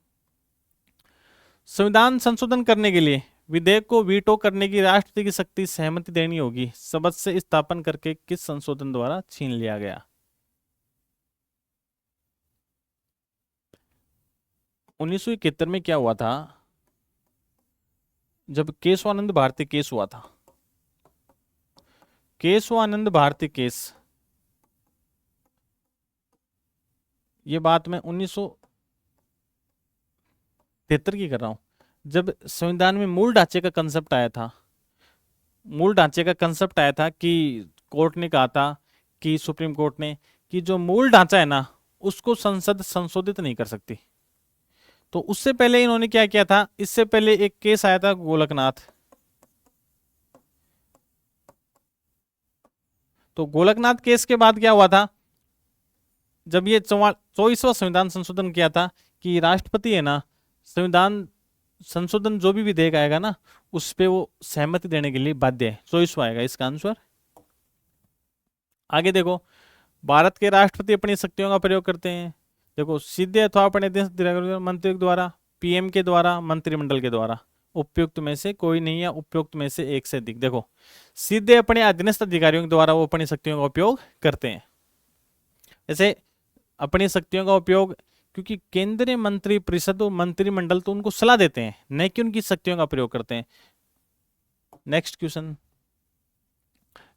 संविधान संशोधन करने के लिए विधेयक को वीटो करने की राष्ट्रपति की शक्ति सहमति देनी होगी। शपथ से स्थापन करके किस संशोधन द्वारा छीन लिया गया? 1971 में क्या हुआ था, जब केशवानंद भारती केस हुआ था। केशवानंद भारती केस, ये बात मैं 1973 की कर रहा हूं, जब संविधान में मूल ढांचे का कंसेप्ट आया था। मूल ढांचे का कंसेप्ट आया था कि कोर्ट ने कहा था कि सुप्रीम कोर्ट ने कि जो मूल ढांचा है ना, उसको संसद संशोधित नहीं कर सकती। तो उससे पहले इन्होंने क्या किया था, इससे पहले एक केस आया था गोलकनाथ। तो गोलकनाथ केस के बाद क्या हुआ था, जब ये 24वां संविधान संशोधन किया था कि राष्ट्रपति है ना, संविधान संशोधन जो भी विधेयक आएगा ना, उस पे वो सहमति देने के लिए बाध्य है। 24वां आएगा इसका आंसर। आगे देखो, भारत के राष्ट्रपति अपनी शक्तियों का प्रयोग करते हैं। देखो सीधे अथवा अपने मंत्री द्वारा, PM के द्वारा, मंत्रिमंडल के द्वारा, उपयुक्त में से कोई नहीं या उपयुक्त में से एक से अधिक। देखो सीधे अपने अधीनस्थ अधिकारियों के द्वारा वो अपनी शक्तियों का उपयोग करते हैं। जैसे अपनी शक्तियों का उपयोग, क्योंकि केंद्रीय मंत्री परिषद और मंत्रिमंडल तो उनको सलाह देते हैं, न कि उनकी शक्तियों का प्रयोग करते हैं। नेक्स्ट क्वेश्चन,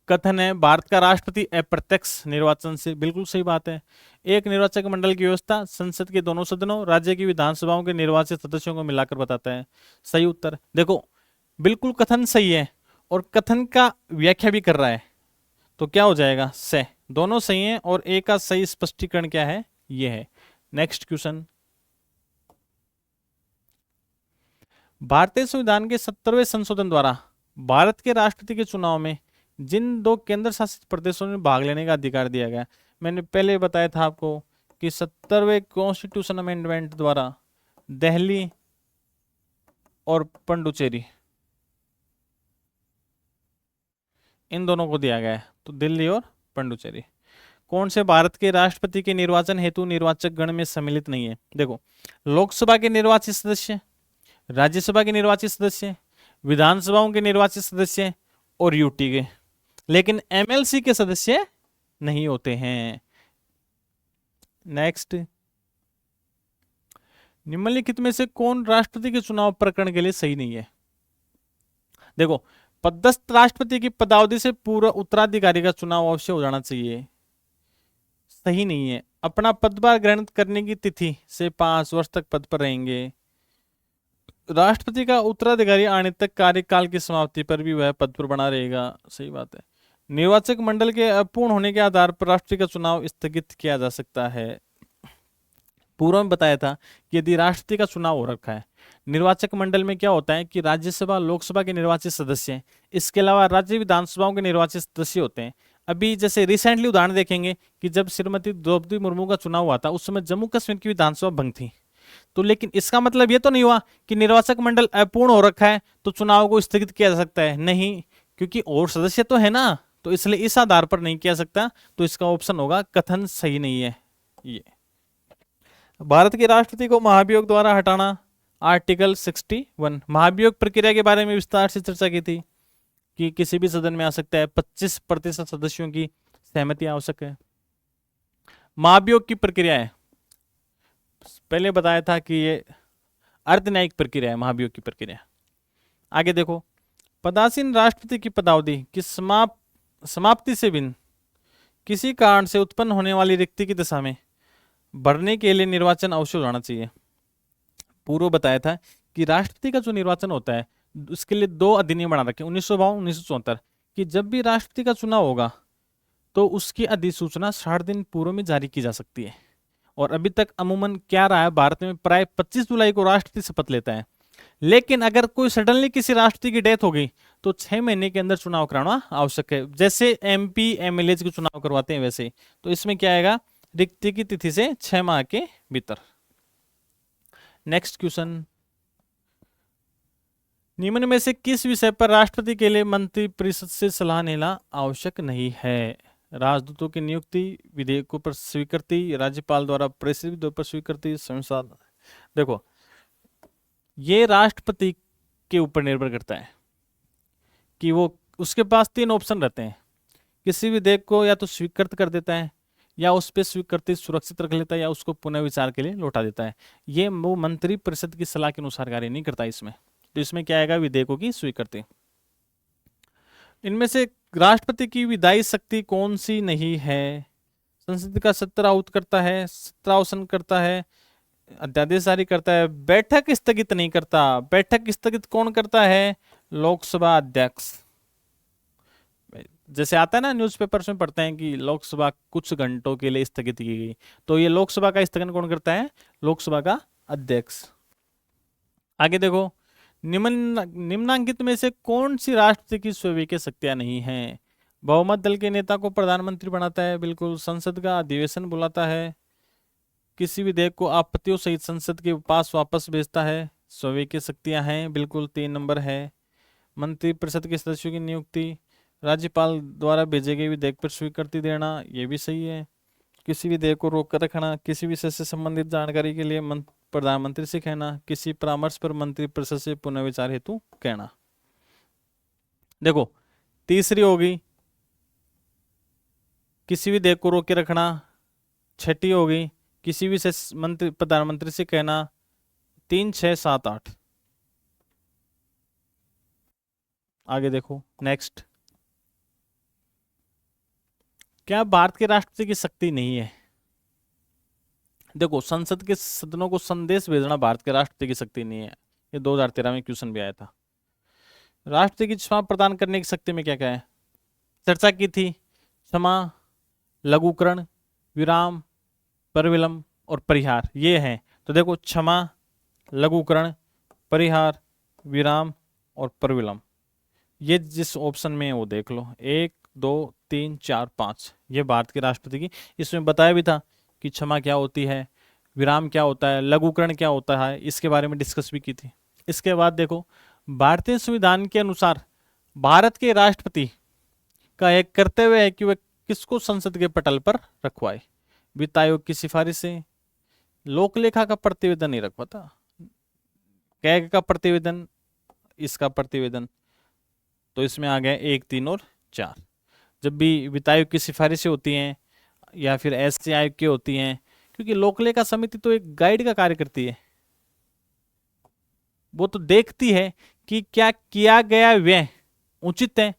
कथन है भारत का राष्ट्रपति अप्रत्यक्ष निर्वाचन से, बिल्कुल सही बात है। एक निर्वाचक मंडल की व्यवस्था संसद के दोनों सदनों राज्य की विधानसभाओं के निर्वाचित सदस्यों को मिलाकर बताता है। सही उत्तर। देखो बिल्कुल कथन सही है और कथन का व्याख्या भी कर रहा है, तो क्या हो जाएगा से, दोनों सही हैं और ए का सही स्पष्टीकरण क्या है, ये है। नेक्स्ट क्वेश्चन, भारतीय संविधान के 70वें संशोधन द्वारा भारत के राष्ट्रपति के चुनाव में जिन 2 केंद्र शासित प्रदेशों में भाग लेने का अधिकार दिया गया, मैंने पहले बताया था आपको कि 70वें कॉन्स्टिट्यूशन अमेंडमेंट द्वारा दिल्ली और पुडुचेरी, इन दोनों को दिया गया है। तो दिल्ली और पुडुचेरी कौन से भारत के राष्ट्रपति के निर्वाचन हेतु निर्वाचक गण में सम्मिलित नहीं है? देखो लोकसभा के निर्वाचित सदस्य, राज्यसभा के निर्वाचित सदस्य, विधानसभाओं के निर्वाचित सदस्य और यूटी के, लेकिन एमएलसी के सदस्य नहीं होते हैं। नेक्स्ट, निम्नलिखित में से कौन राष्ट्रपति के चुनाव प्रकरण के लिए सही नहीं है? देखो पदस्थ राष्ट्रपति की पदावधि से पूर्व उत्तराधिकारी का चुनाव अवश्य हो जाना चाहिए, सही नहीं है। अपना पदभार ग्रहण करने की तिथि से 5 वर्ष तक पद पर रहेंगे। राष्ट्रपति का उत्तराधिकारी आने तक कार्यकाल की समाप्ति पर भी वह पद पर बना रहेगा, सही बात है। निर्वाचक मंडल के अपूर्ण होने के आधार पर राष्ट्रपति का चुनाव स्थगित किया जा सकता है। पूर्व में बताया था कि यदि राष्ट्रपति का चुनाव हो रखा है, निर्वाचक मंडल में क्या होता है कि राज्यसभा लोकसभा के निर्वाचित सदस्य हैं, इसके अलावा राज्य विधानसभाओं के निर्वाचित सदस्य होते हैं। अभी जैसे रिसेंटली उदाहरण देखेंगे कि जब श्रीमती द्रौपदी मुर्मू का चुनाव हुआ था, उस समय जम्मू कश्मीर की विधानसभा भंग थी। तो लेकिन इसका मतलब ये तो नहीं हुआ कि निर्वाचक मंडल अपूर्ण हो रखा है तो चुनाव को स्थगित किया जा सकता है, नहीं, क्योंकि और सदस्य तो है ना, तो इसलिए इस आधार पर नहीं किया सकता। तो इसका ऑप्शन होगा कथन सही नहीं है ये। भारत के राष्ट्रपति को महाभियोग द्वारा हटाना, आर्टिकल 61। महाभियोग प्रक्रिया के बारे में विस्तार से चर्चा की थी कि किसी भी सदन में आ सकता है, 25% सदस्यों की सहमति आवश्यक है। महाभियोग की प्रक्रिया है, पहले बताया था कि ये अर्धन्यायिक प्रक्रिया है महाभियोग की प्रक्रिया। आगे देखो, पदासीन राष्ट्रपति की पदावधि की समाप्ति से भिन्न किसी कारण से उत्पन्न होने वाली रिक्ति की दशा में भरने के लिए निर्वाचन अवश्य होना चाहिए। पूर्व बताया था कि राष्ट्रपति का जो निर्वाचन होता है उसके लिए 2 अधिनियम बना रखे 1952 1974 कि जब भी राष्ट्रपति का चुनाव होगा तो उसकी अधिसूचना 60 दिन पूर्व में जारी की जा सकती है। और अभी तक अमूमन क्या रहा है, भारत में प्राय 25 जुलाई को राष्ट्रपति शपथ लेता है, लेकिन अगर कोई सडनली किसी राष्ट्रपति की डेथ हो गई तो 6 महीने के अंदर चुनाव कराना आवश्यक है, जैसे एमपी एमएलए के चुनाव करवाते हैं वैसे। तो इसमें क्या आएगा, रिक्ति की तिथि से 6 माह के भीतर। नेक्स्ट क्वेश्चन, निम्न में से किस विषय पर राष्ट्रपति के लिए मंत्रिपरिषद से सलाह लेना आवश्यक नहीं है? राजदूतों की नियुक्ति, विधेयकों पर स्वीकृति, राज्यपाल द्वारा प्रेषित विधेयकों पर स्वीकृति, संसद। देखो ये राष्ट्रपति के ऊपर निर्भर करता है कि वो, उसके पास 3 ऑप्शन रहते हैं। किसी विधेयक को या तो स्वीकृत कर देता है, या उस पर स्वीकृति सुरक्षित रख लेता है, या उसको पुनः विचार के लिए लौटा देता है। ये वो मंत्रिपरिषद की सलाह के अनुसार कार्य नहीं करता इसमें। तो इसमें क्या आएगा, विधेयकों की स्वीकृति। इनमें से राष्ट्रपति की विधायी शक्ति कौन सी नहीं है? संसद का सत्र आहूत करता है, सत्रावसान करता है, अध्यादेश जारी करता है, बैठक स्थगित नहीं करता। बैठक स्थगित कौन करता है? लोकसभा अध्यक्ष। जैसे आता है ना न्यूज़पेपर्स में पढ़ते हैं कि लोकसभा कुछ घंटों के लिए स्थगित की गई, तो ये लोकसभा का स्थगन कौन करता है? लोकसभा का अध्यक्ष। आगे देखो, निम्नांकित में से कौन सी राष्ट्रपति की स्वविज्ञ शक्तियां नहीं है? बहुमत दल के नेता को प्रधानमंत्री बनाता है, बिल्कुल। संसद का अधिवेशन बुलाता है, किसी विधेयक को आपत्तियों सहित संसद के पास वापस भेजता है, स्वविज्ञ शक्तियां हैं, बिल्कुल 3 नंबर है। मंत्रिपरिषद के सदस्यों की नियुक्ति, राज्यपाल द्वारा भेजे गए विधेयक पर स्वीकृति देना, ये भी सही है। किसी विधेयक को रोक कर रखना, किसी विषय से संबंधित जानकारी के लिए प्रधानमंत्री से कहना, किसी परामर्श पर मंत्रिपरिषद से पुनर्विचार हेतु कहना। देखो तीसरी होगी किसी विधेयक को रोक के रखना, छठी होगी किसी विषय प्रधानमंत्री से कहना। 3, 6, 7, 8। आगे देखो नेक्स्ट, क्या भारत के राष्ट्रपति की शक्ति नहीं है? देखो, संसद के सदनों को संदेश भेजना भारत के राष्ट्रपति की शक्ति नहीं है। ये 2013 में क्वेश्चन भी आया था। राष्ट्रपति की क्षमा प्रदान करने की शक्ति में क्या क्या है? चर्चा की थी। क्षमा, लघुकरण, विराम, परिविलंब और परिहार, ये हैं। तो देखो, क्षमा, लघुकरण, परिहार, विराम और परिविलंब, ये जिस ऑप्शन में है वो देख लो। 1 2 3 4 5, ये भारत के राष्ट्रपति की। इसमें बताया भी था कि क्षमा क्या होती है, विराम क्या होता है, लघुकरण क्या होता है, इसके बारे में डिस्कस भी की थी। इसके बाद देखो, भारतीय संविधान के अनुसार भारत के राष्ट्रपति का एक कर्तव्य है कि वह किसको संसद के पटल पर रखवाए। वित्त आयोग की सिफारिश से, लोकलेखा का प्रतिवेदन नहीं रखवाता, कैग का प्रतिवेदन, इसका प्रतिवेदन, तो इसमें आ गया 1 3 और 4। जब भी वित्त आयोग की सिफारिशें होती हैं या फिर एससी आयोग की होती हैं, क्योंकि लोकलेखा समिति तो एक गाइड का कार्य करती है, वो तो देखती है कि क्या किया गया व्यय उचित है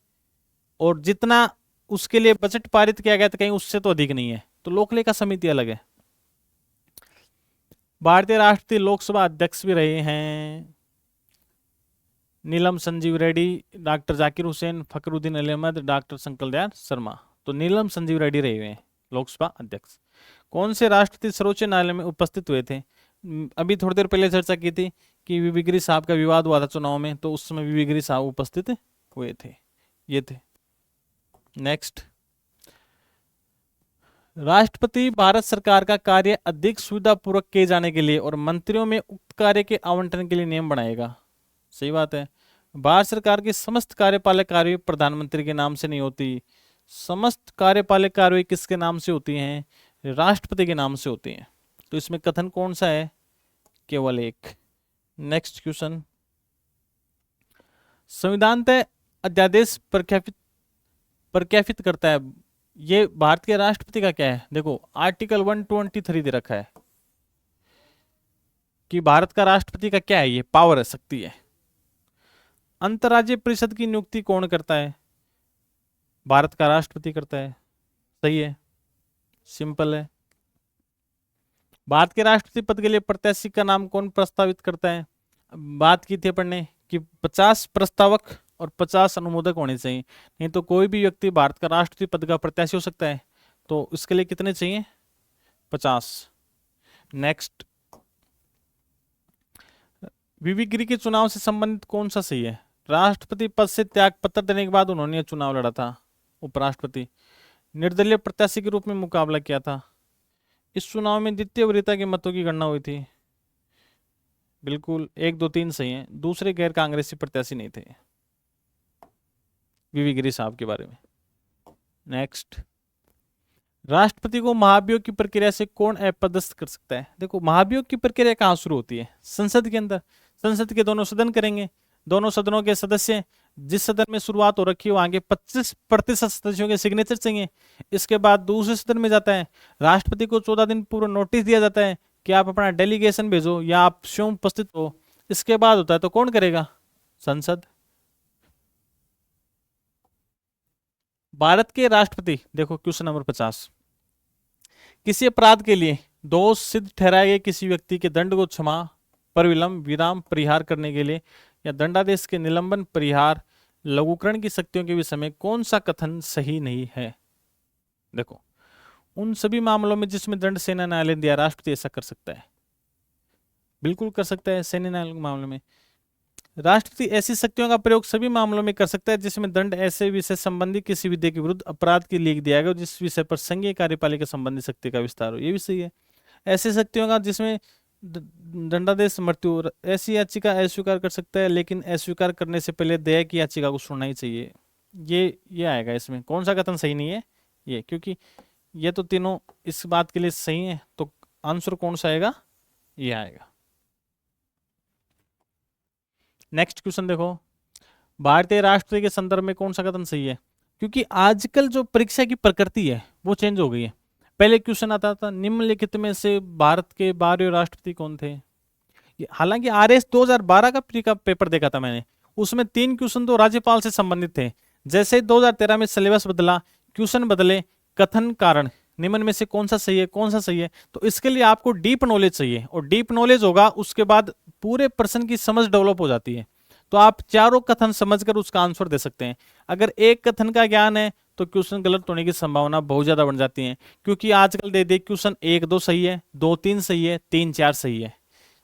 और जितना उसके लिए बजट पारित किया गया था कहीं उससे तो अधिक नहीं है, तो लोकलेखा समिति अलग है। भारतीय राष्ट्रपति लोकसभा अध्यक्ष भी रहे हैं नीलम संजीव रेड्डी, डॉक्टर जाकिर हुसैन, फखरुद्दीन अली अहमद, डॉक्टर शंकर दयाल शर्मा। तो नीलम संजीव रेड्डी रहे हुए हैं लोकसभा अध्यक्ष। कौन से राष्ट्रपति सर्वोच्च न्यायालय में उपस्थित हुए थे? अभी थोड़ी देर पहले चर्चा की थी कि वीवी गिरी साहब का विवाद हुआ था चुनाव में, तो उस समय वीवी गिरी साहब उपस्थित हुए थे, ये थे। नेक्स्ट, राष्ट्रपति भारत सरकार का कार्य अधिक सुविधापूर्वक किए जाने के लिए और मंत्रियों में उक्त कार्य के आवंटन के लिए नियम बनाएगा। सही बात है। भारत सरकार की समस्त कार्यपालक कार्रवाई प्रधानमंत्री के नाम से नहीं होती, समस्त कार्यपालक कार्रवाई किसके नाम से होती हैं? राष्ट्रपति के नाम से होती हैं। तो इसमें कथन कौन सा है? केवल एक। नेक्स्ट क्वेश्चन, संविधान तय अध्यादेश प्रख्यापित करता है, ये भारत के राष्ट्रपति का क्या है? देखो, आर्टिकल 123 दे रखा है कि भारत का राष्ट्रपति का क्या है, ये पावर है, शक्ति है। अंतर्राज्यीय परिषद की नियुक्ति कौन करता है? भारत का राष्ट्रपति करता है। सही है, सिंपल है। भारत के राष्ट्रपति पद के लिए प्रत्याशी का नाम कौन प्रस्तावित करता है? बात की थी अपन ने कि 50 प्रस्तावक और 50 अनुमोदक होने चाहिए, नहीं तो कोई भी व्यक्ति भारत का राष्ट्रपति पद का प्रत्याशी हो सकता है। तो इसके लिए कितने चाहिए? 50। नेक्स्ट, वीवी गिरी के चुनाव से संबंधित कौन सा सही है? राष्ट्रपति पद से त्याग पत्र देने के बाद उन्होंने चुनाव लड़ा था। उपराष्ट्रपति निर्दलीय प्रत्याशी के रूप में मुकाबला किया था। इस चुनाव में द्वितीय वरीयता के मतों की गणना हुई थी। बिल्कुल, 1 2 3 सही है। दूसरे गैर कांग्रेसी प्रत्याशी नहीं थे। वीवी गिरी साहब के बारे में। नेक्स्ट, राष्ट्रपति को महाभियोग की प्रक्रिया से कौन अपदस्थ कर सकता है? देखो, महाभियोग की प्रक्रिया कहाँ शुरू होती है? संसद के अंदर। संसद के दोनों सदन करेंगे, दोनों सदनों के सदस्य, जिस सदन में शुरुआत हो रखी है वहां के 25% सदस्यों के सिग्नेचर चाहिए। इसके बाद दूसरे सदन में जाता है, राष्ट्रपति को 14 दिन पूर्व नोटिस दिया जाता है कि आप अपना डेलीगेशन भेजो या आप स्वयं उपस्थित हो। इसके बाद होता है, तो कौन करेगा? संसद। भारत के राष्ट्रपति, देखो क्वेश्चन नंबर 50, किसी अपराध के लिए दोष सिद्ध ठहराए गए किसी व्यक्ति के दंड को क्षमा, परिविलंब, विराम, परिहार करने के लिए या दंडादेश के निलंबन, परिहार, लघुकरण की शक्तियों के विषय में कौन सा कथन सही नहीं है? देखो, उन सभी मामलों में जिसमें दंड सेना न्यायालय दिया, राष्ट्रपति ऐसा कर सकता है, बिल्कुल कर सकता है। सेना न्यायालय के मामले में राष्ट्रपति ऐसी शक्तियों का प्रयोग सभी मामलों में कर सकता है जिसमें दंड ऐसे विषय संबंधी किसी विधेयक के विरुद्ध अपराध के लिए दिया गया जिस विषय पर संघीय कार्यपालिका संबंधी शक्ति का विस्तार हो। ये भी सही है। ऐसी शक्तियों का जिसमें दंडादेश, मृत्यु, ऐसी याचिका अस्वीकार कर सकता है, लेकिन अस्वीकार करने से पहले दया की याचिका को सुनना ही चाहिए। ये आएगा इसमें। कौन सा कथन सही नहीं है? ये, क्योंकि ये तो तीनों इस बात के लिए सही है, तो आंसर कौन सा आएगा? ये आएगा। नेक्स्ट क्वेश्चन देखो, भारतीय राष्ट्रपति के संदर्भ में कौन सा कथन सही है? क्योंकि आजकल जो परीक्षा की प्रकृति है वो चेंज हो गई है। पहले क्वेश्चन आता था निम्नलिखित में से भारत के 12वें राष्ट्रपति कौन थे। हालांकि आरएस 2012 का पेपर देखा था मैंने, उसमें 3 क्वेश्चन तो राज्यपाल से संबंधित थे। जैसे 2013 में सिलेबस बदला, क्वेश्चन बदले, कथन कारण निम्न में से कौन सा सही है, कौन सा सही है? तो इसके लिए आपको डीप नॉलेज चाहिए, और डीप नॉलेज होगा उसके बाद पूरे प्रश्न की समझ डेवलप हो जाती है। तो आप चारों कथन समझकर उसका आंसर दे सकते हैं। अगर एक कथन का ज्ञान है तो क्वेश्चन गलत होने की संभावना बहुत ज्यादा बढ़ जाती है, क्योंकि आजकल दे क्वेश्चन 1-2 सही है, 2-3 सही है, 3-4 सही है।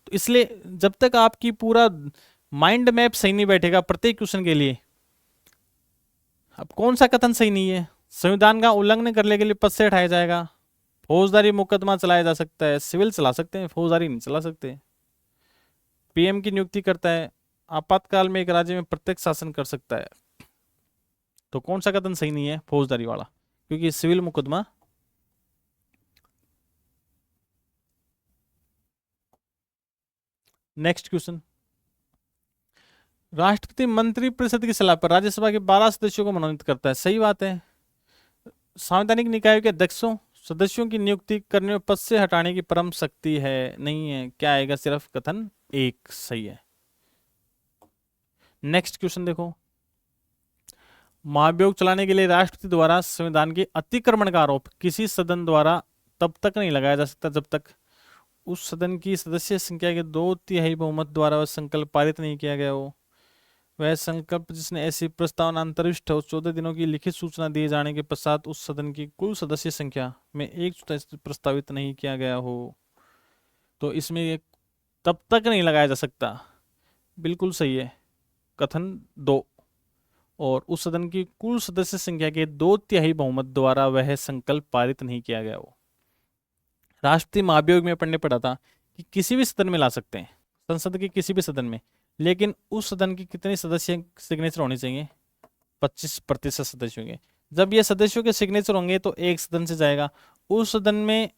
तो इसलिए जब तक आपकी पूरा माइंड मैप सही नहीं बैठेगा प्रत्येक क्वेश्चन के लिए, अब कौन सा कथन सही नहीं है? संविधान का उल्लंघन करने के लिए पद से हटाया जाएगा, फौजदारी मुकदमा चलाया जा सकता है, सिविल चला सकते हैं, फौजदारी नहीं चला सकते। पीएम की नियुक्ति करता है, आपातकाल में एक राज्य में प्रत्यक्ष शासन कर सकता है। तो कौन सा कथन सही नहीं है? फौजदारी वाला, क्योंकि सिविल मुकदमा। नेक्स्ट क्वेश्चन, राष्ट्रपति मंत्रिपरिषद की सलाह पर राज्यसभा के 12 सदस्यों को मनोनीत करता है। सही बात है। संवैधानिक निकायों के अध्यक्षों सदस्यों की नियुक्ति करने में पद से हटाने की परम शक्ति है, नहीं है। क्या आएगा? सिर्फ कथन एक सही है। नेक्स्ट क्वेश्चन देखो, महाभियोग चलाने के लिए राष्ट्रपति द्वारा संविधान के अतिक्रमण का आरोप किसी सदन द्वारा तब तक नहीं लगाया जा सकता जब तक उस सदन की सदस्य संख्या के 2/3 बहुमत द्वारा वह संकल्प पारित नहीं किया गया हो। वह संकल्प जिसने ऐसी प्रस्तावना अंतरिष्ट हो 14 दिनों की लिखित सूचना दिए जाने के पश्चात उस सदन की कुल सदस्य संख्या में 1/4 प्रस्तावित नहीं किया गया हो। तो इसमें ये तब तक नहीं लगाया जा सकता, बिल्कुल सही है, कथन 2। और उस सदन की कुल सदस्य संख्या के 2/3 बहुमत द्वारा वह संकल्प पारित नहीं किया गया हो। राष्ट्रपति महाभियोग में पढ़ने पड़ा था कि किसी भी सदन में ला सकते हैं, संसद के किसी भी सदन में, लेकिन उस सदन की कितने सदस्य सिग्नेचर होने चाहिए? 25% सदस्यों के। जब ये सदस्यों के सिग्नेचर होंगे तो एक सदन से जाएगा, उस सदन में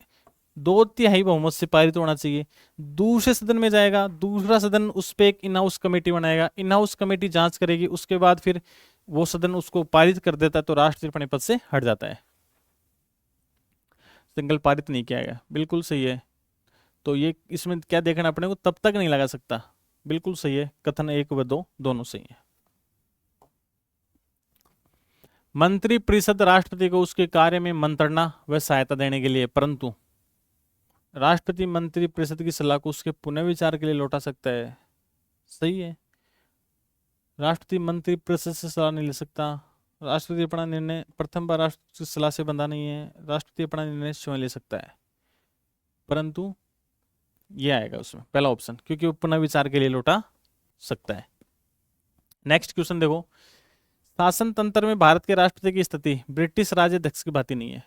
2/3 बहुमत से पारित होना चाहिए। दूसरे सदन में जाएगा, दूसरा सदन उस पर एक इन हाउस कमेटी बनाएगा, इन हाउस कमेटी जांच करेगी, उसके बाद फिर वो सदन उसको पारित कर देता है, तो राष्ट्रपति अपने पद से हट जाता है। संकल्प पारित नहीं किया गया, बिल्कुल सही है। तो ये इसमें क्या देखना अपने को? तब तक नहीं लगा सकता, बिल्कुल सही है, कथन 1 व 2 दोनों सही है। मंत्रिपरिषद राष्ट्रपति को उसके कार्य में मंत्रणा व सहायता देने के लिए, परंतु राष्ट्रपति मंत्रिपरिषद की सलाह को उसके पुनर्विचार के लिए लौटा सकता है। सही है, राष्ट्रपति मंत्रिपरिषद से सलाह नहीं ले सकता। राष्ट्रपति अपना निर्णय प्रथम बार राष्ट्रपति की सलाह से बंधा नहीं है। राष्ट्रपति अपना निर्णय स्वयं ले सकता है, परंतु ये आएगा उसमें पहला ऑप्शन, क्योंकि वो पुनर्विचार के लिए लौटा सकता है। नेक्स्ट क्वेश्चन देखो, शासन तंत्र में भारत के राष्ट्रपति की स्थिति ब्रिटिश राज्याध्यक्ष की भांति नहीं है।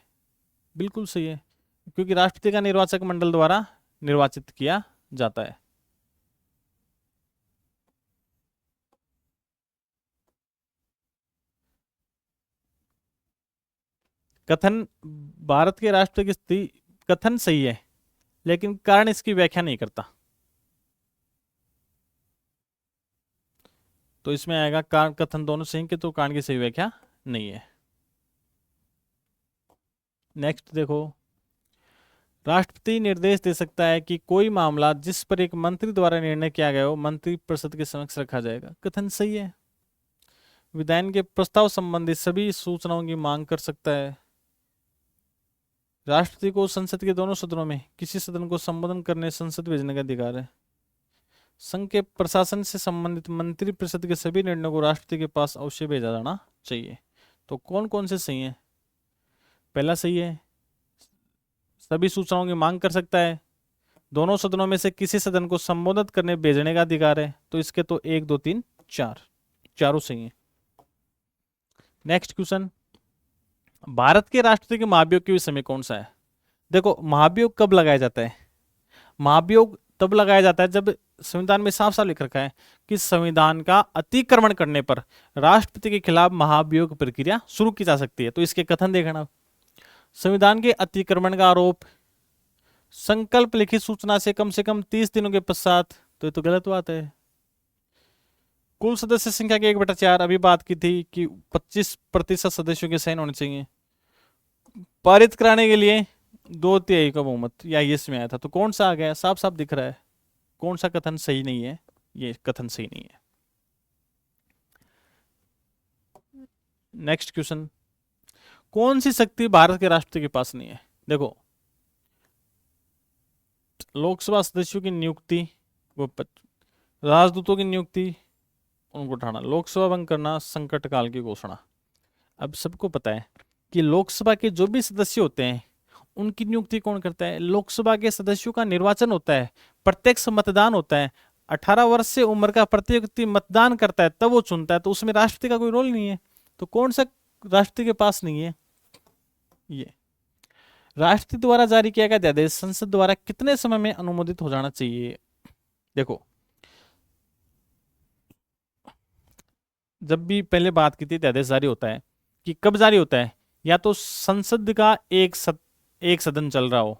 बिल्कुल सही है, क्योंकि राष्ट्रपति का निर्वाचक मंडल द्वारा निर्वाचित किया जाता है। कथन भारत के राष्ट्रपति की स्थिति, कथन सही है, लेकिन कारण इसकी व्याख्या नहीं करता। तो इसमें आएगा कारण कथन दोनों सही के, तो कारण की सही व्याख्या नहीं है। नेक्स्ट देखो, राष्ट्रपति निर्देश दे सकता है कि कोई मामला जिस पर एक मंत्री द्वारा निर्णय किया गया हो मंत्रिपरिषद के समक्ष रखा जाएगा। कथन सही है। विधायन के प्रस्ताव संबंधी सभी सूचनाओं की मांग कर सकता है। राष्ट्रपति को संसद के दोनों सदनों में किसी सदन को संबोधन करने संसद भेजने का अधिकार है। संघ के प्रशासन से संबंधित मंत्रिपरिषद के सभी निर्णयों को राष्ट्रपति के पास अवश्य भेजा जाना चाहिए। तो कौन कौन से सही है? पहला सही है, सभी सूचनाओं की मांग कर सकता है, दोनों सदनों में से किसी सदन को संबोधित करने भेजने का अधिकार है। तो इसके तो 1, 2, 3, 4 चारों सही है। नेक्स्ट क्वेश्चन, भारत के राष्ट्रपति के महाभियोग के विषय में कौन सा है? देखो, महाभियोग कब लगाया जाता है? महाभियोग तब लगाया जाता है जब संविधान में साफ साफ लिख रखा है कि संविधान का अतिक्रमण करने पर राष्ट्रपति के खिलाफ महाभियोग प्रक्रिया शुरू की जा सकती है। तो इसके कथन देखना, संविधान के अतिक्रमण का आरोप संकल्प लिखित सूचना से कम 30 दिनों के पश्चात, तो ये तो गलत बात है। कुल सदस्य संख्या के 1/4, अभी बात की थी कि 25% सदस्यों के साइन होने चाहिए। पारित कराने के लिए 2/3 का बहुमत, या ये इसमें आया था, तो कौन सा आ गया? साफ साफ दिख रहा है कौन सा कथन सही नहीं है। ये कथन सही नहीं है। नेक्स्ट क्वेश्चन, कौन सी शक्ति भारत के राष्ट्रपति के पास नहीं है? देखो, लोकसभा सदस्यों की नियुक्ति, वो राजदूतों की नियुक्ति, उनको उठाना, लोकसभा भंग करना, संकट काल की घोषणा। अब सबको पता है कि लोकसभा के जो भी सदस्य होते हैं उनकी नियुक्ति कौन करता है? लोकसभा के सदस्यों का निर्वाचन होता है, प्रत्यक्ष मतदान होता है, 18 वर्ष से उम्र का प्रत्येक व्यक्ति मतदान करता है, तब वो चुनता है, तो उसमें राष्ट्रपति का कोई रोल नहीं है। तो कौन सा राष्ट्रपति के पास नहीं है? ये राष्ट्रपति द्वारा जारी किया गया अध्यादेश संसद द्वारा कितने समय में अनुमोदित हो जाना चाहिए? देखो, जब भी पहले बात की थी अध्यादेश जारी होता है कि कब जारी होता है, या तो संसद का एक सदन चल रहा हो,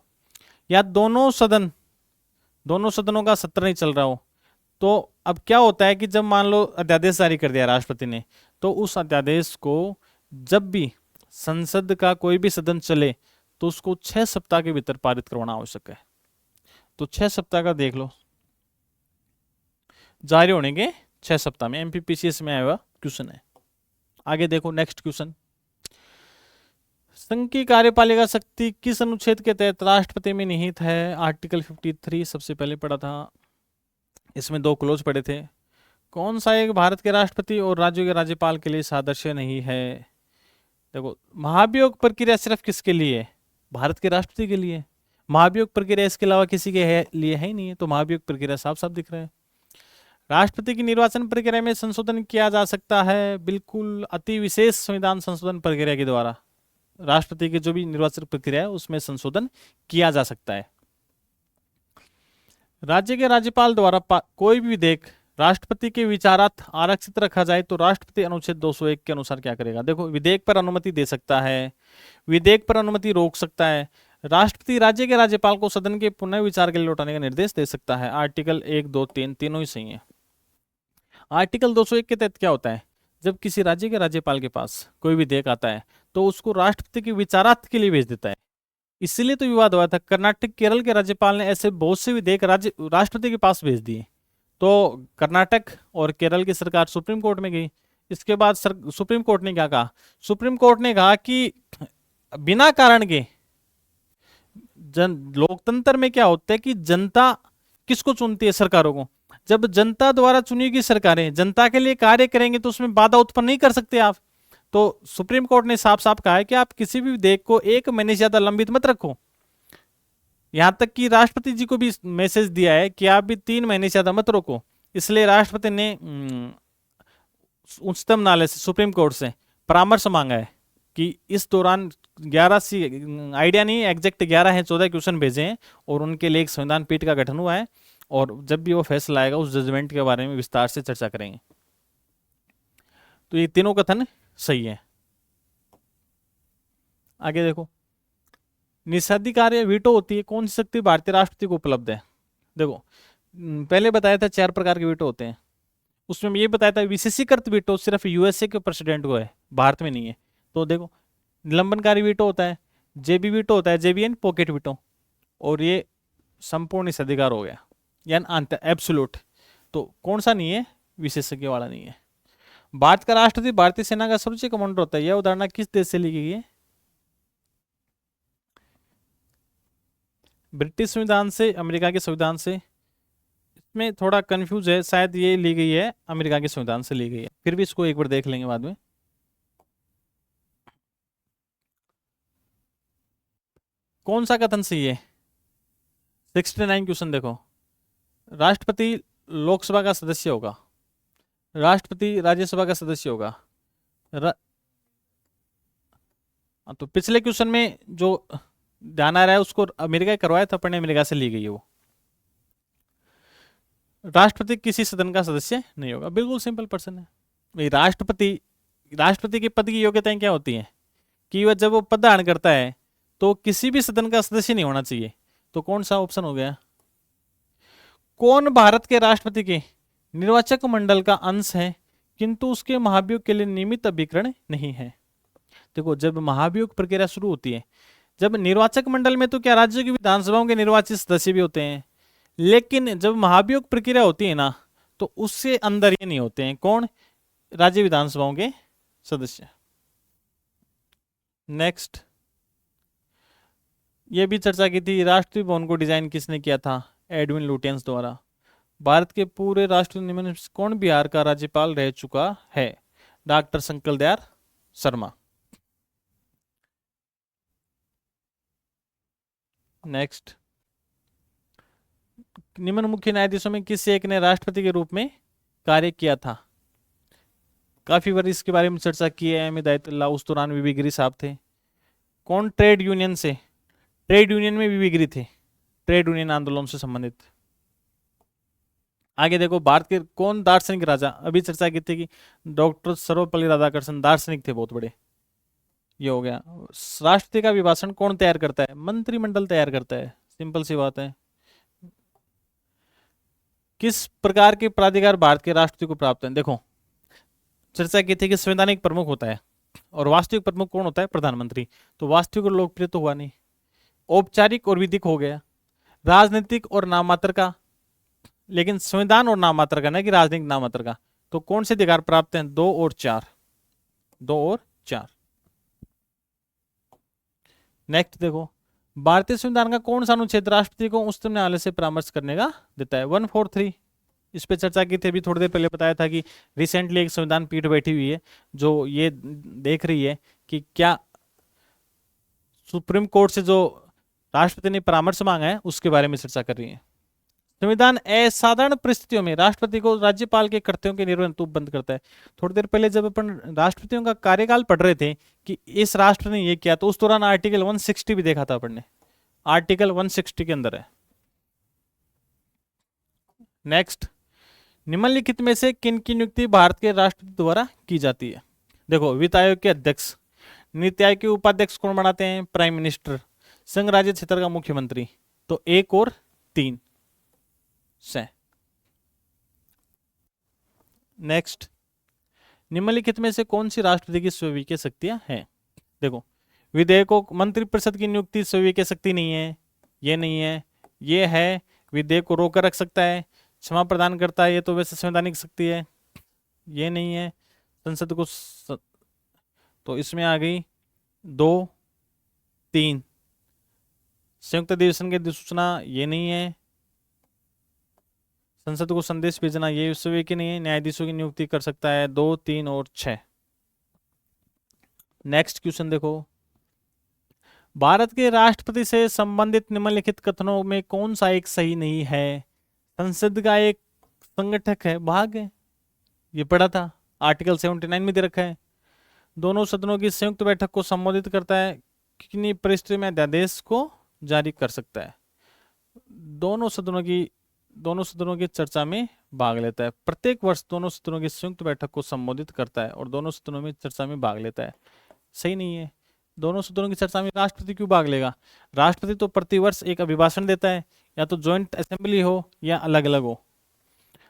या दोनों सदनों का सत्र नहीं चल रहा हो। तो अब क्या होता है कि जब मान लो अध्यादेश जारी कर दिया राष्ट्रपति ने, तो उस अध्यादेश को जब भी संसद का कोई भी सदन चले तो उसको 6 सप्ताह के भीतर पारित करवाना आवश्यक है। तो 6 सप्ताह का देख लो, जारी होने के 6 सप्ताह में। एमपीपीसीएस में आया हुआ क्वेश्चन है। आगे देखो, नेक्स्ट क्वेश्चन, संघ की कार्यपालिका शक्ति किस अनुच्छेद के तहत राष्ट्रपति में निहित है? आर्टिकल 53 सबसे पहले पढ़ा था, इसमें 2 क्लोज पढ़े थे। कौन सा एक भारत के राष्ट्रपति और राज्यों के राज्यपाल के लिए सादृश्य नहीं है? देखो, महाभियोग प्रक्रिया सिर्फ किसके लिए है? भारत के राष्ट्रपति के लिए। महाभियोग प्रक्रिया इसके अलावा किसी के लिए है ही नहीं है, तो महाभियोग प्रक्रिया साफ साफ दिख रहा है। राष्ट्रपति की निर्वाचन प्रक्रिया में संशोधन किया जा सकता है, बिल्कुल, अति विशेष संविधान संशोधन प्रक्रिया के द्वारा राष्ट्रपति की जो भी निर्वाचन प्रक्रिया है उसमें संशोधन किया जा सकता है। राज्य के राज्यपाल द्वारा कोई भी विधेयक राष्ट्रपति के विचारार्थ आरक्षित रखा जाए तो राष्ट्रपति अनुच्छेद 201 के अनुसार क्या करेगा? देखो, विधेयक पर अनुमति दे सकता है, विधेयक पर अनुमति रोक सकता है, राष्ट्रपति राज्य के राज्यपाल को सदन के पुनः विचार के लिए लौटाने का निर्देश दे सकता है। आर्टिकल 1, 2, 3 तीनों ही सही है। आर्टिकल 201 के तहत क्या होता है? जब किसी राज्य के राज्यपाल के पास कोई विधेयक आता है तो उसको राष्ट्रपति के विचारार्थ के लिए भेज देता है। इसलिए तो विवाद हुआ था, कर्नाटक केरल के राज्यपाल ने ऐसे बहुत से विधेयक राष्ट्रपति के पास भेज दिए, तो कर्नाटक और केरल की सरकार सुप्रीम कोर्ट में गई। इसके बाद सुप्रीम कोर्ट ने क्या कहा? सुप्रीम कोर्ट ने कहा कि बिना कारण के लोकतंत्र में क्या होता है कि जनता किसको चुनती है? सरकारों को। जब जनता द्वारा चुनी गई सरकारें जनता के लिए कार्य करेंगे तो उसमें बाधा उत्पन्न नहीं कर सकते आप। तो सुप्रीम कोर्ट ने साफ साफ कहा है कि आप किसी भी विधेयक को 1 महीने से ज्यादा लंबित मत रखो। यहां तक कि राष्ट्रपति जी को भी मैसेज दिया है कि आप भी 3 महीने से ज्यादा मत रोको। इसलिए राष्ट्रपति ने उच्चतम न्यायालय से, सुप्रीम कोर्ट से परामर्श मांगा है कि इस दौरान 11 सी आइडिया नहीं, एग्जैक्ट 11 है, 14 क्वेश्चन भेजे हैं और उनके लिए एक संविधान पीठ का गठन हुआ है, और जब भी वो फैसला आएगा उस जजमेंट के बारे में विस्तार से चर्चा करेंगे। तो ये तीनों कथन सही है। आगे देखो, निषेधाधिकार या वीटो होती है, कौन सी शक्ति भारतीय राष्ट्रपति को उपलब्ध है? देखो, पहले बताया था 4 प्रकार के वीटो होते हैं, उसमें ये बताया था विशेषीकृत वीटो सिर्फ यूएसए के प्रेसिडेंट को है, भारत में नहीं है। तो देखो, निलंबनकारी वीटो होता है, जेबी वीटो होता है, जेबीएन पॉकेट वीटो, और ये संपूर्ण निषेधाधिकार हो गया, यानी एब्सोल्यूट। तो कौन सा नहीं है? विशेषज्ञ वाला नहीं है। भारत का राष्ट्रपति भारतीय सेना का सर्वोच्च कमांडर होता है, यह उदाहरण किस देश से ली गई है? ब्रिटिश संविधान से, अमेरिका के संविधान से। इसमें थोड़ा कंफ्यूज है, शायद ये ली गई है अमेरिका के संविधान से ली गई है, फिर भी इसको एक बार देख लेंगे बाद में। कौन सा कथन सही है? 69 क्वेश्चन देखो, राष्ट्रपति लोकसभा का सदस्य होगा, राष्ट्रपति राज्यसभा का सदस्य होगा। तो पिछले क्वेश्चन में जो ध्यान आ रहा है उसको अमेरिका करवाया था, अपने अमेरिका से ली गई है वो। राष्ट्रपति किसी सदन का सदस्य नहीं होगा, बिल्कुल सिंपल पर्सन है भाई। राष्ट्रपति के पद की योग्यताएं क्या होती हैं कि वह जब वो पद धारण करता है तो किसी भी सदन का सदस्य नहीं होना चाहिए। तो कौन सा ऑप्शन हो गया? कौन भारत के राष्ट्रपति के निर्वाचक मंडल का अंश है किंतु उसके महाभियोग के लिए नियमित अभिकरण नहीं है? देखो, जब महाभियोग प्रक्रिया शुरू होती है, जब निर्वाचक मंडल में तो क्या राज्यों की विधानसभाओं के निर्वाचित सदस्य भी होते हैं, लेकिन जब महाभियोग प्रक्रिया होती है ना तो उससे अंदर ये नहीं होते हैं। कौन? राज्य विधानसभाओं के सदस्य। नेक्स्ट, ये भी चर्चा की थी, राष्ट्रीय भवन को डिजाइन किसने किया था? एडविन लुटियंस द्वारा। भारत के पूरे राष्ट्रीय निम्न में से कौन बिहार का राज्यपाल रह चुका है? डॉक्टर शंकर दयाल शर्मा। नेक्स्ट, निम्न मुख्य न्यायाधीशों में किस एक ने राष्ट्रपति के रूप में कार्य किया था? काफी बार इसके बारे में चर्चा की है, अहमद आयतुल्लाह, उस दौरान वीवी गिरी साहब थे। कौन ट्रेड यूनियन से, ट्रेड यूनियन में वीवी गिरी थे, ट्रेड यूनियन आंदोलन से संबंधित। आगे देखो, भारत के कौन दार्शनिक राजा, अभी चर्चा की थी कि डॉक्टर सर्वपल्ली राधाकृष्णन दार्शनिक थे बहुत बड़े, ये हो गया। राष्ट्रपति का अभिभाषण कौन तैयार करता है? मंत्रिमंडल तैयार करता है, सिंपल सी बात है। किस प्रकार के प्राधिकार भारत के राष्ट्रपति को प्राप्त है? देखो, चर्चा की थी कि संवैधानिक प्रमुख होता है और वास्तविक प्रमुख कौन होता है? प्रधानमंत्री। तो वास्तविक और लोकप्रिय तो हुआ नहीं, औपचारिक और विधिक हो गया, राजनीतिक और नाममात्र का, लेकिन संविधान और नाममात्र का, ना कि राजनीतिक नाममात्र का। तो कौन से अधिकार प्राप्त हैं? 2 और 4, 2 और 4। नेक्स्ट देखो, भारतीय संविधान का कौन सा अनुच्छेद राष्ट्रपति को उच्चतम न्यायालय से परामर्श करने का देता है? 143। इस पे चर्चा की थी, अभी थोड़ी देर पहले बताया था कि रिसेंटली एक संविधान पीठ बैठी हुई है जो ये देख रही है कि क्या सुप्रीम कोर्ट से जो राष्ट्रपति ने परामर्श मांगा है उसके बारे में चर्चा कर रही है। संविधान असाधारण परिस्थितियों में राष्ट्रपति को राज्यपाल के कर्तव्यों के निर्वहन हेतु बंद करता है। थोड़ी देर पहले जब अपन राष्ट्रपतियों का कार्यकाल पढ़ रहे थे कि इस राष्ट्र ने ये किया, तो उस दौरान आर्टिकल 160 भी देखा था अपन ने, आर्टिकल 160 के अंदर है। नेक्स्ट, निम्नलिखित में से किन की नियुक्ति भारत के राष्ट्रपति द्वारा की जाती है? देखो, वित्त आयोग के अध्यक्ष, नीति आयोग के उपाध्यक्ष कौन बनाते हैं? Prime minister. संघ राज्य क्षेत्र का मुख्यमंत्री। तो 1 और 3 से। नेक्स्ट, निम्नलिखित में से कौन सी राष्ट्रपति की स्वीकृत शक्तियां हैं? देखो, विधेयकों, मंत्रिपरिषद की नियुक्ति स्वीकृत शक्ति नहीं है, ये नहीं है, ये है, विधेयक को रोकर रख सकता है, क्षमा प्रदान करता है, ये तो वैसे संवैधानिक शक्ति है, ये नहीं है, संसद को तो इसमें आ गई 2, 3। संयुक्त अधिवेशन की अधिसूचना, ये नहीं है, संसद को संदेश भेजना, ये स्वीकृत की नहीं है, न्यायाधीशों की नियुक्ति कर सकता है, 2, 3 और 6। नेक्स्ट क्वेश्चन देखो, भारत के राष्ट्रपति से संबंधित निम्नलिखित कथनों में कौन सा एक सही नहीं है? संसद का एक संगठक है, भाग है, ये पढ़ा था, आर्टिकल 79 में दे रखा है। दोनों सदनों की संयुक्त बैठक को संबोधित करता है, कितनी परिस्थिति में अध्यादेश को जारी कर सकता है? दोनों सदनों की चर्चा में भाग लेता है, प्रत्येक वर्ष दोनों सदनों की संयुक्त बैठक को संबोधित करता है और दोनों सदनों में चर्चा में भाग लेता है। सही नहीं है, दोनों सदनों की चर्चा में राष्ट्रपति क्यों भाग लेगा? राष्ट्रपति तो प्रतिवर्ष एक अभिभाषण देता है, या तो ज्वाइंट असेंबली हो या अलग अलग हो।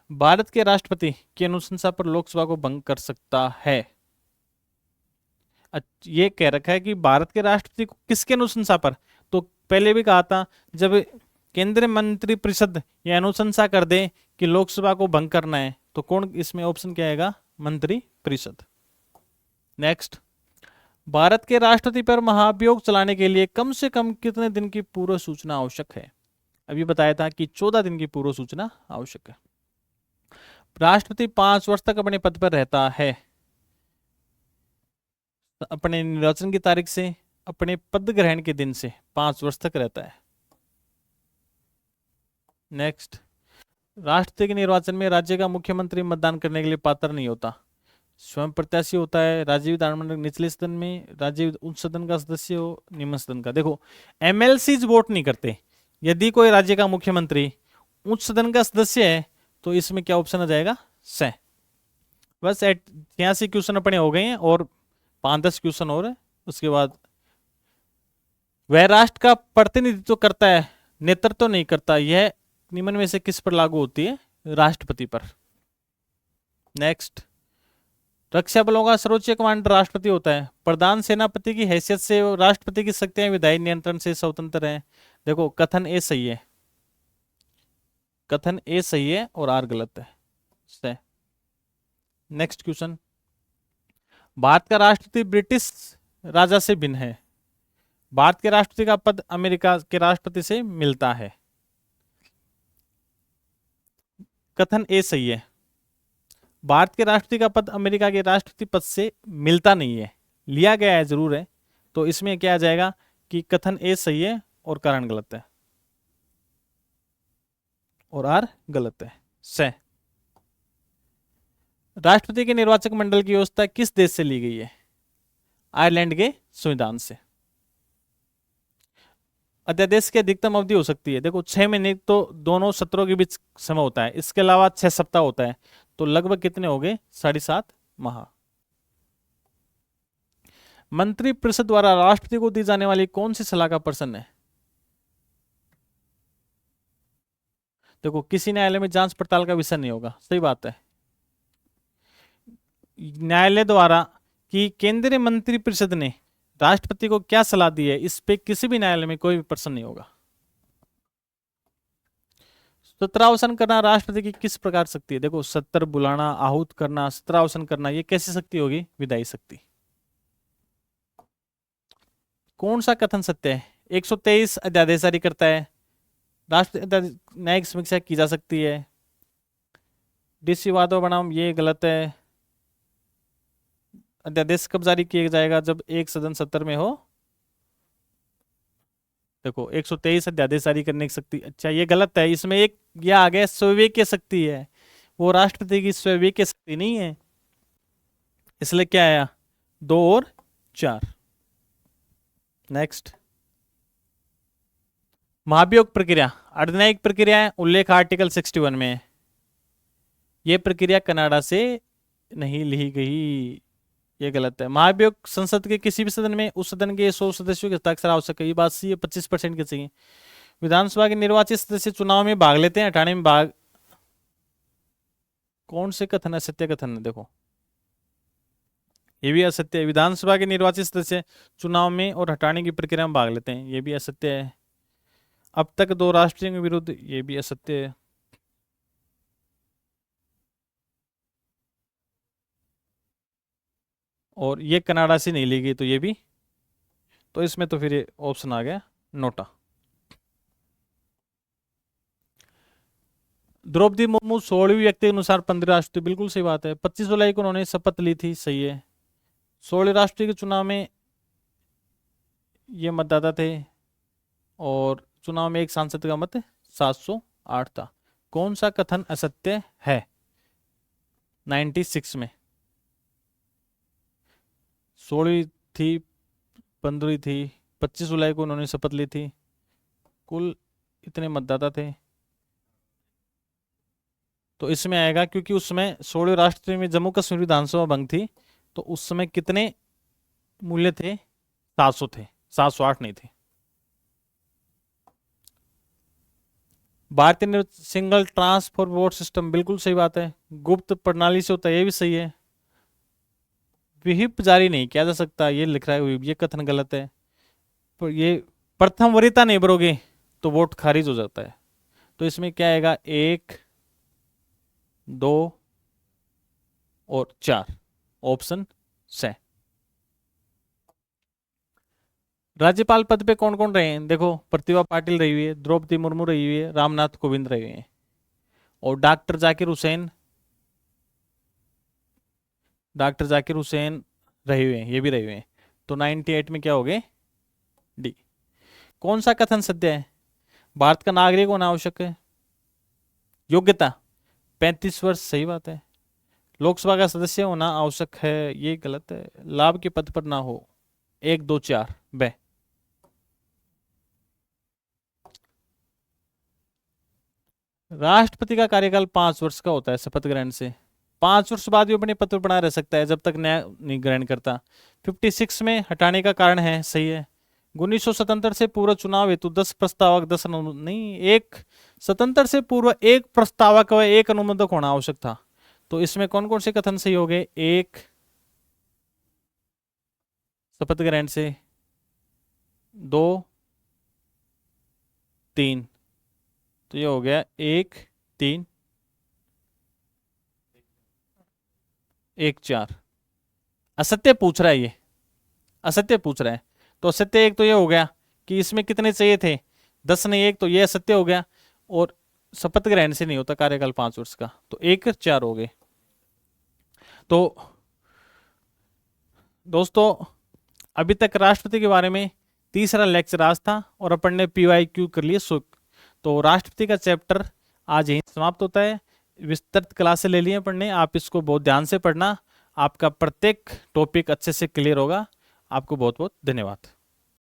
भारत के राष्ट्रपति की अनुशंसा पर लोकसभा को भंग कर सकता है। ये कह रखा है कि भारत के राष्ट्रपति को किसके अनुशंसा पर? तो पहले भी कहा था, जब केंद्रीय मंत्रिपरिषद यह अनुशंसा कर दे कि लोकसभा को भंग करना है, तो कौन इसमें ऑप्शन क्या आएगा? मंत्रिपरिषद। नेक्स्ट, भारत के राष्ट्रपति पर महाभियोग चलाने के लिए कम से कम कितने दिन की पूर्व सूचना आवश्यक है? अभी बताया था कि 14 दिन की पूर्व सूचना आवश्यक है। राष्ट्रपति 5 वर्ष तक अपने पद पर रहता है, अपने निर्वाचन की तारीख से, अपने पद ग्रहण के दिन से 5 वर्ष तक रहता है। नेक्स्ट, राष्ट्रपति के निर्वाचन में राज्य का मुख्यमंत्री मतदान करने के लिए पात्र नहीं होता, स्वयं प्रत्याशी होता है। राज्य विधानमंडल निचले सदन में, राज्य उच्च सदन का सदस्य हो, निम्न सदन का। देखो, एमएलसीज वोट नहीं करते। यदि कोई राज्य का मुख्यमंत्री उच्च सदन का सदस्य है तो इसमें क्या ऑप्शन आ जाएगा? से। बस 86 क्वेश्चन अपने हो गए हैं और 5-10 क्वेश्चन और है। उसके बाद वह राष्ट्र का प्रतिनिधित्व करता है, नेतृत्व नहीं करता। यह निम्न में से किस पर लागू होती है? राष्ट्रपति पर। नेक्स्ट, रक्षा बलों का सर्वोच्च कमांडर राष्ट्रपति होता है। प्रधान सेनापति की हैसियत से राष्ट्रपति की शक्तियां विधायी नियंत्रण से स्वतंत्र हैं। देखो, कथन ए सही है, कथन ए सही है और आर गलत है। नेक्स्ट क्वेश्चन, भारत का राष्ट्रपति ब्रिटिश राजा से भिन्न है। भारत के राष्ट्रपति का पद अमेरिका के राष्ट्रपति से मिलता है। कथन ए सही है। भारत के राष्ट्रपति का पद अमेरिका के राष्ट्रपति पद से मिलता नहीं है, लिया गया है जरूर है। तो इसमें क्या आ जाएगा कि कथन ए सही है और कारण गलत है, और आर गलत है। से राष्ट्रपति के निर्वाचक मंडल की व्यवस्था किस देश से ली गई है? आयरलैंड के संविधान से। अध्यादेश की अधिकतम अवधि हो सकती है, देखो 6 महीने तो दोनों सत्रों के बीच समय होता है, इसके अलावा 6 सप्ताह होता है, तो लगभग कितने हो गए? 7.5 माह। मंत्री परिषद द्वारा राष्ट्रपति को दी जाने वाली कौन सी सलाह का प्रश्न है? देखो किसी न्यायालय में जांच पड़ताल का विषय नहीं होगा, सही बात है। न्यायालय द्वारा कि केंद्रीय मंत्री परिषद ने राष्ट्रपति को क्या सलाह दी है, इस पे किसी भी न्यायालय में कोई भी प्रश्न नहीं होगा। सत्रावसान करना राष्ट्रपति की किस प्रकार शक्ति है? देखो सत्र बुलाना, आहूत करना, सत्रावसान करना, ये कैसी शक्ति होगी? विधायी शक्ति। कौन सा कथन सत्य है? 123 अध्यादेश जारी करता है, राष्ट्रपति न्यायिक समीक्षा की जा सकती है, डीसी वादों बनाम ये गलत है। अध्यादेश कब जारी किया जाएगा? जब एक सदन सत्र में हो। देखो 123 अध्यादेश जारी करने की शक्ति, अच्छा ये गलत है, इसमें एक यह आ गया स्वविवेक शक्ति है, वो राष्ट्रपति की स्वविवेक शक्ति नहीं है, इसलिए क्या आया? 2 और 4। नेक्स्ट, महाभियोग प्रक्रिया अर्धन्यायिक प्रक्रिया है, उल्लेख आर्टिकल 61 में है। यह प्रक्रिया कनाडा से नहीं ली गई, ये गलत है। महाभियोग संसद के किसी भी सदन में उस सदन के 100 सदस्यों के हस्ताक्षर आवश्यक है, ये बात सही है, 25% के चाहिए। विधानसभा के निर्वाचित सदस्य चुनाव में भाग लेते हैं, हटाने में भाग, कौन से कथन है? सत्य कथन है। देखो ये भी असत्य है, विधानसभा के निर्वाचित सदस्य चुनाव में और हटाने की प्रक्रिया में भाग लेते हैं, ये भी असत्य है। अब तक 2 राष्ट्रीय के विरुद्ध, ये भी असत्य है। और ये कनाडा से नहीं ली गई, तो ये भी, तो इसमें तो फिर ये ऑप्शन आ गया नोटा। द्रौपदी मुर्मू 16वीं व्यक्ति के अनुसार 15 राष्ट्रपति, बिल्कुल सही बात है। 25 जुलाई को उन्होंने शपथ ली थी, सही है। 16 राष्ट्रपति के चुनाव में ये मतदाता थे, और चुनाव में एक सांसद का मत 708 था। कौन सा कथन असत्य है? 96 में 16 थी, 15 थी, 25 जुलाई को उन्होंने शपथ ली थी, कुल इतने मतदाता थे, तो इसमें आएगा, क्योंकि उस समय 16 राष्ट्रपति में जम्मू कश्मीर विधानसभा भंग थी, तो उस समय कितने मूल्य थे? 700 थे, 708 नहीं थे। भारतीय सिंगल ट्रांसफर वोट सिस्टम, बिल्कुल सही बात है। गुप्त प्रणाली से होता है, ये भी सही है। विहिप जारी नहीं किया जा सकता, ये लिख रहा है विहिप, ये कथन गलत है। तो ये प्रथम वरीयता नहीं भरोगे तो वोट खारिज हो जाता है, तो इसमें क्या आएगा? 1, 2 और 4, ऑप्शन से। राज्यपाल पद पे कौन कौन रहे हैं? देखो प्रतिभा पाटिल रही हुई है, द्रौपदी मुर्मू रही हुई है, रामनाथ कोविंद रहे हुए हैं, और डॉक्टर जाकिर हुसैन रहे हुए हैं, ये भी रहे हुए हैं, तो 98 में क्या हो गए? डी। कौन सा कथन सत्य है? भारत का नागरिक होना आवश्यक है। योग्यता 35 वर्ष, सही बात है। लोकसभा का सदस्य होना आवश्यक है, ये गलत है। लाभ के पद पर ना हो, 1, 2, 4 बे। राष्ट्रपति का कार्यकाल 5 वर्ष का होता है शपथ ग्रहण से, 5 वर्ष बाद भी अपने पद पर बना रह सकता है, जब तक न्याय नहीं ग्रहण करता। 56 में हटाने का कारण है, सही है। 1977 से पूर्व चुनाव हेतु 10 प्रस्तावक, 10 नहीं, एक स्वतंत्र से पूर्व 1 प्रस्तावक व 1 अनुमोदक होना आवश्यक था। तो इसमें कौन कौन से कथन सही हो गए? 1 शपथ ग्रहण से, 2, 3, तो ये हो गया 1, 3, 1, 4। असत्य पूछ रहा है ये, असत्य पूछ रहा है। तो असत्य एक तो ये हो गया कि इसमें कितने चाहिए थे, 10 नहीं 1, तो ये असत्य हो गया। और शपथ ग्रहण से नहीं होता कार्यकाल 5 वर्ष का, तो 1 4 हो गए। तो दोस्तों अभी तक राष्ट्रपति के बारे में तीसरा लेक्चर आज था और अपन ने PYQ कर लिए सुख। तो राष्ट्रपति का चैप्टर आज यहीं समाप्त होता है। विस्तृत क्लासें ले लिए अपन ने, आप इसको बहुत ध्यान से पढ़ना, आपका प्रत्येक टॉपिक अच्छे से क्लियर होगा। आपको बहुत बहुत धन्यवाद।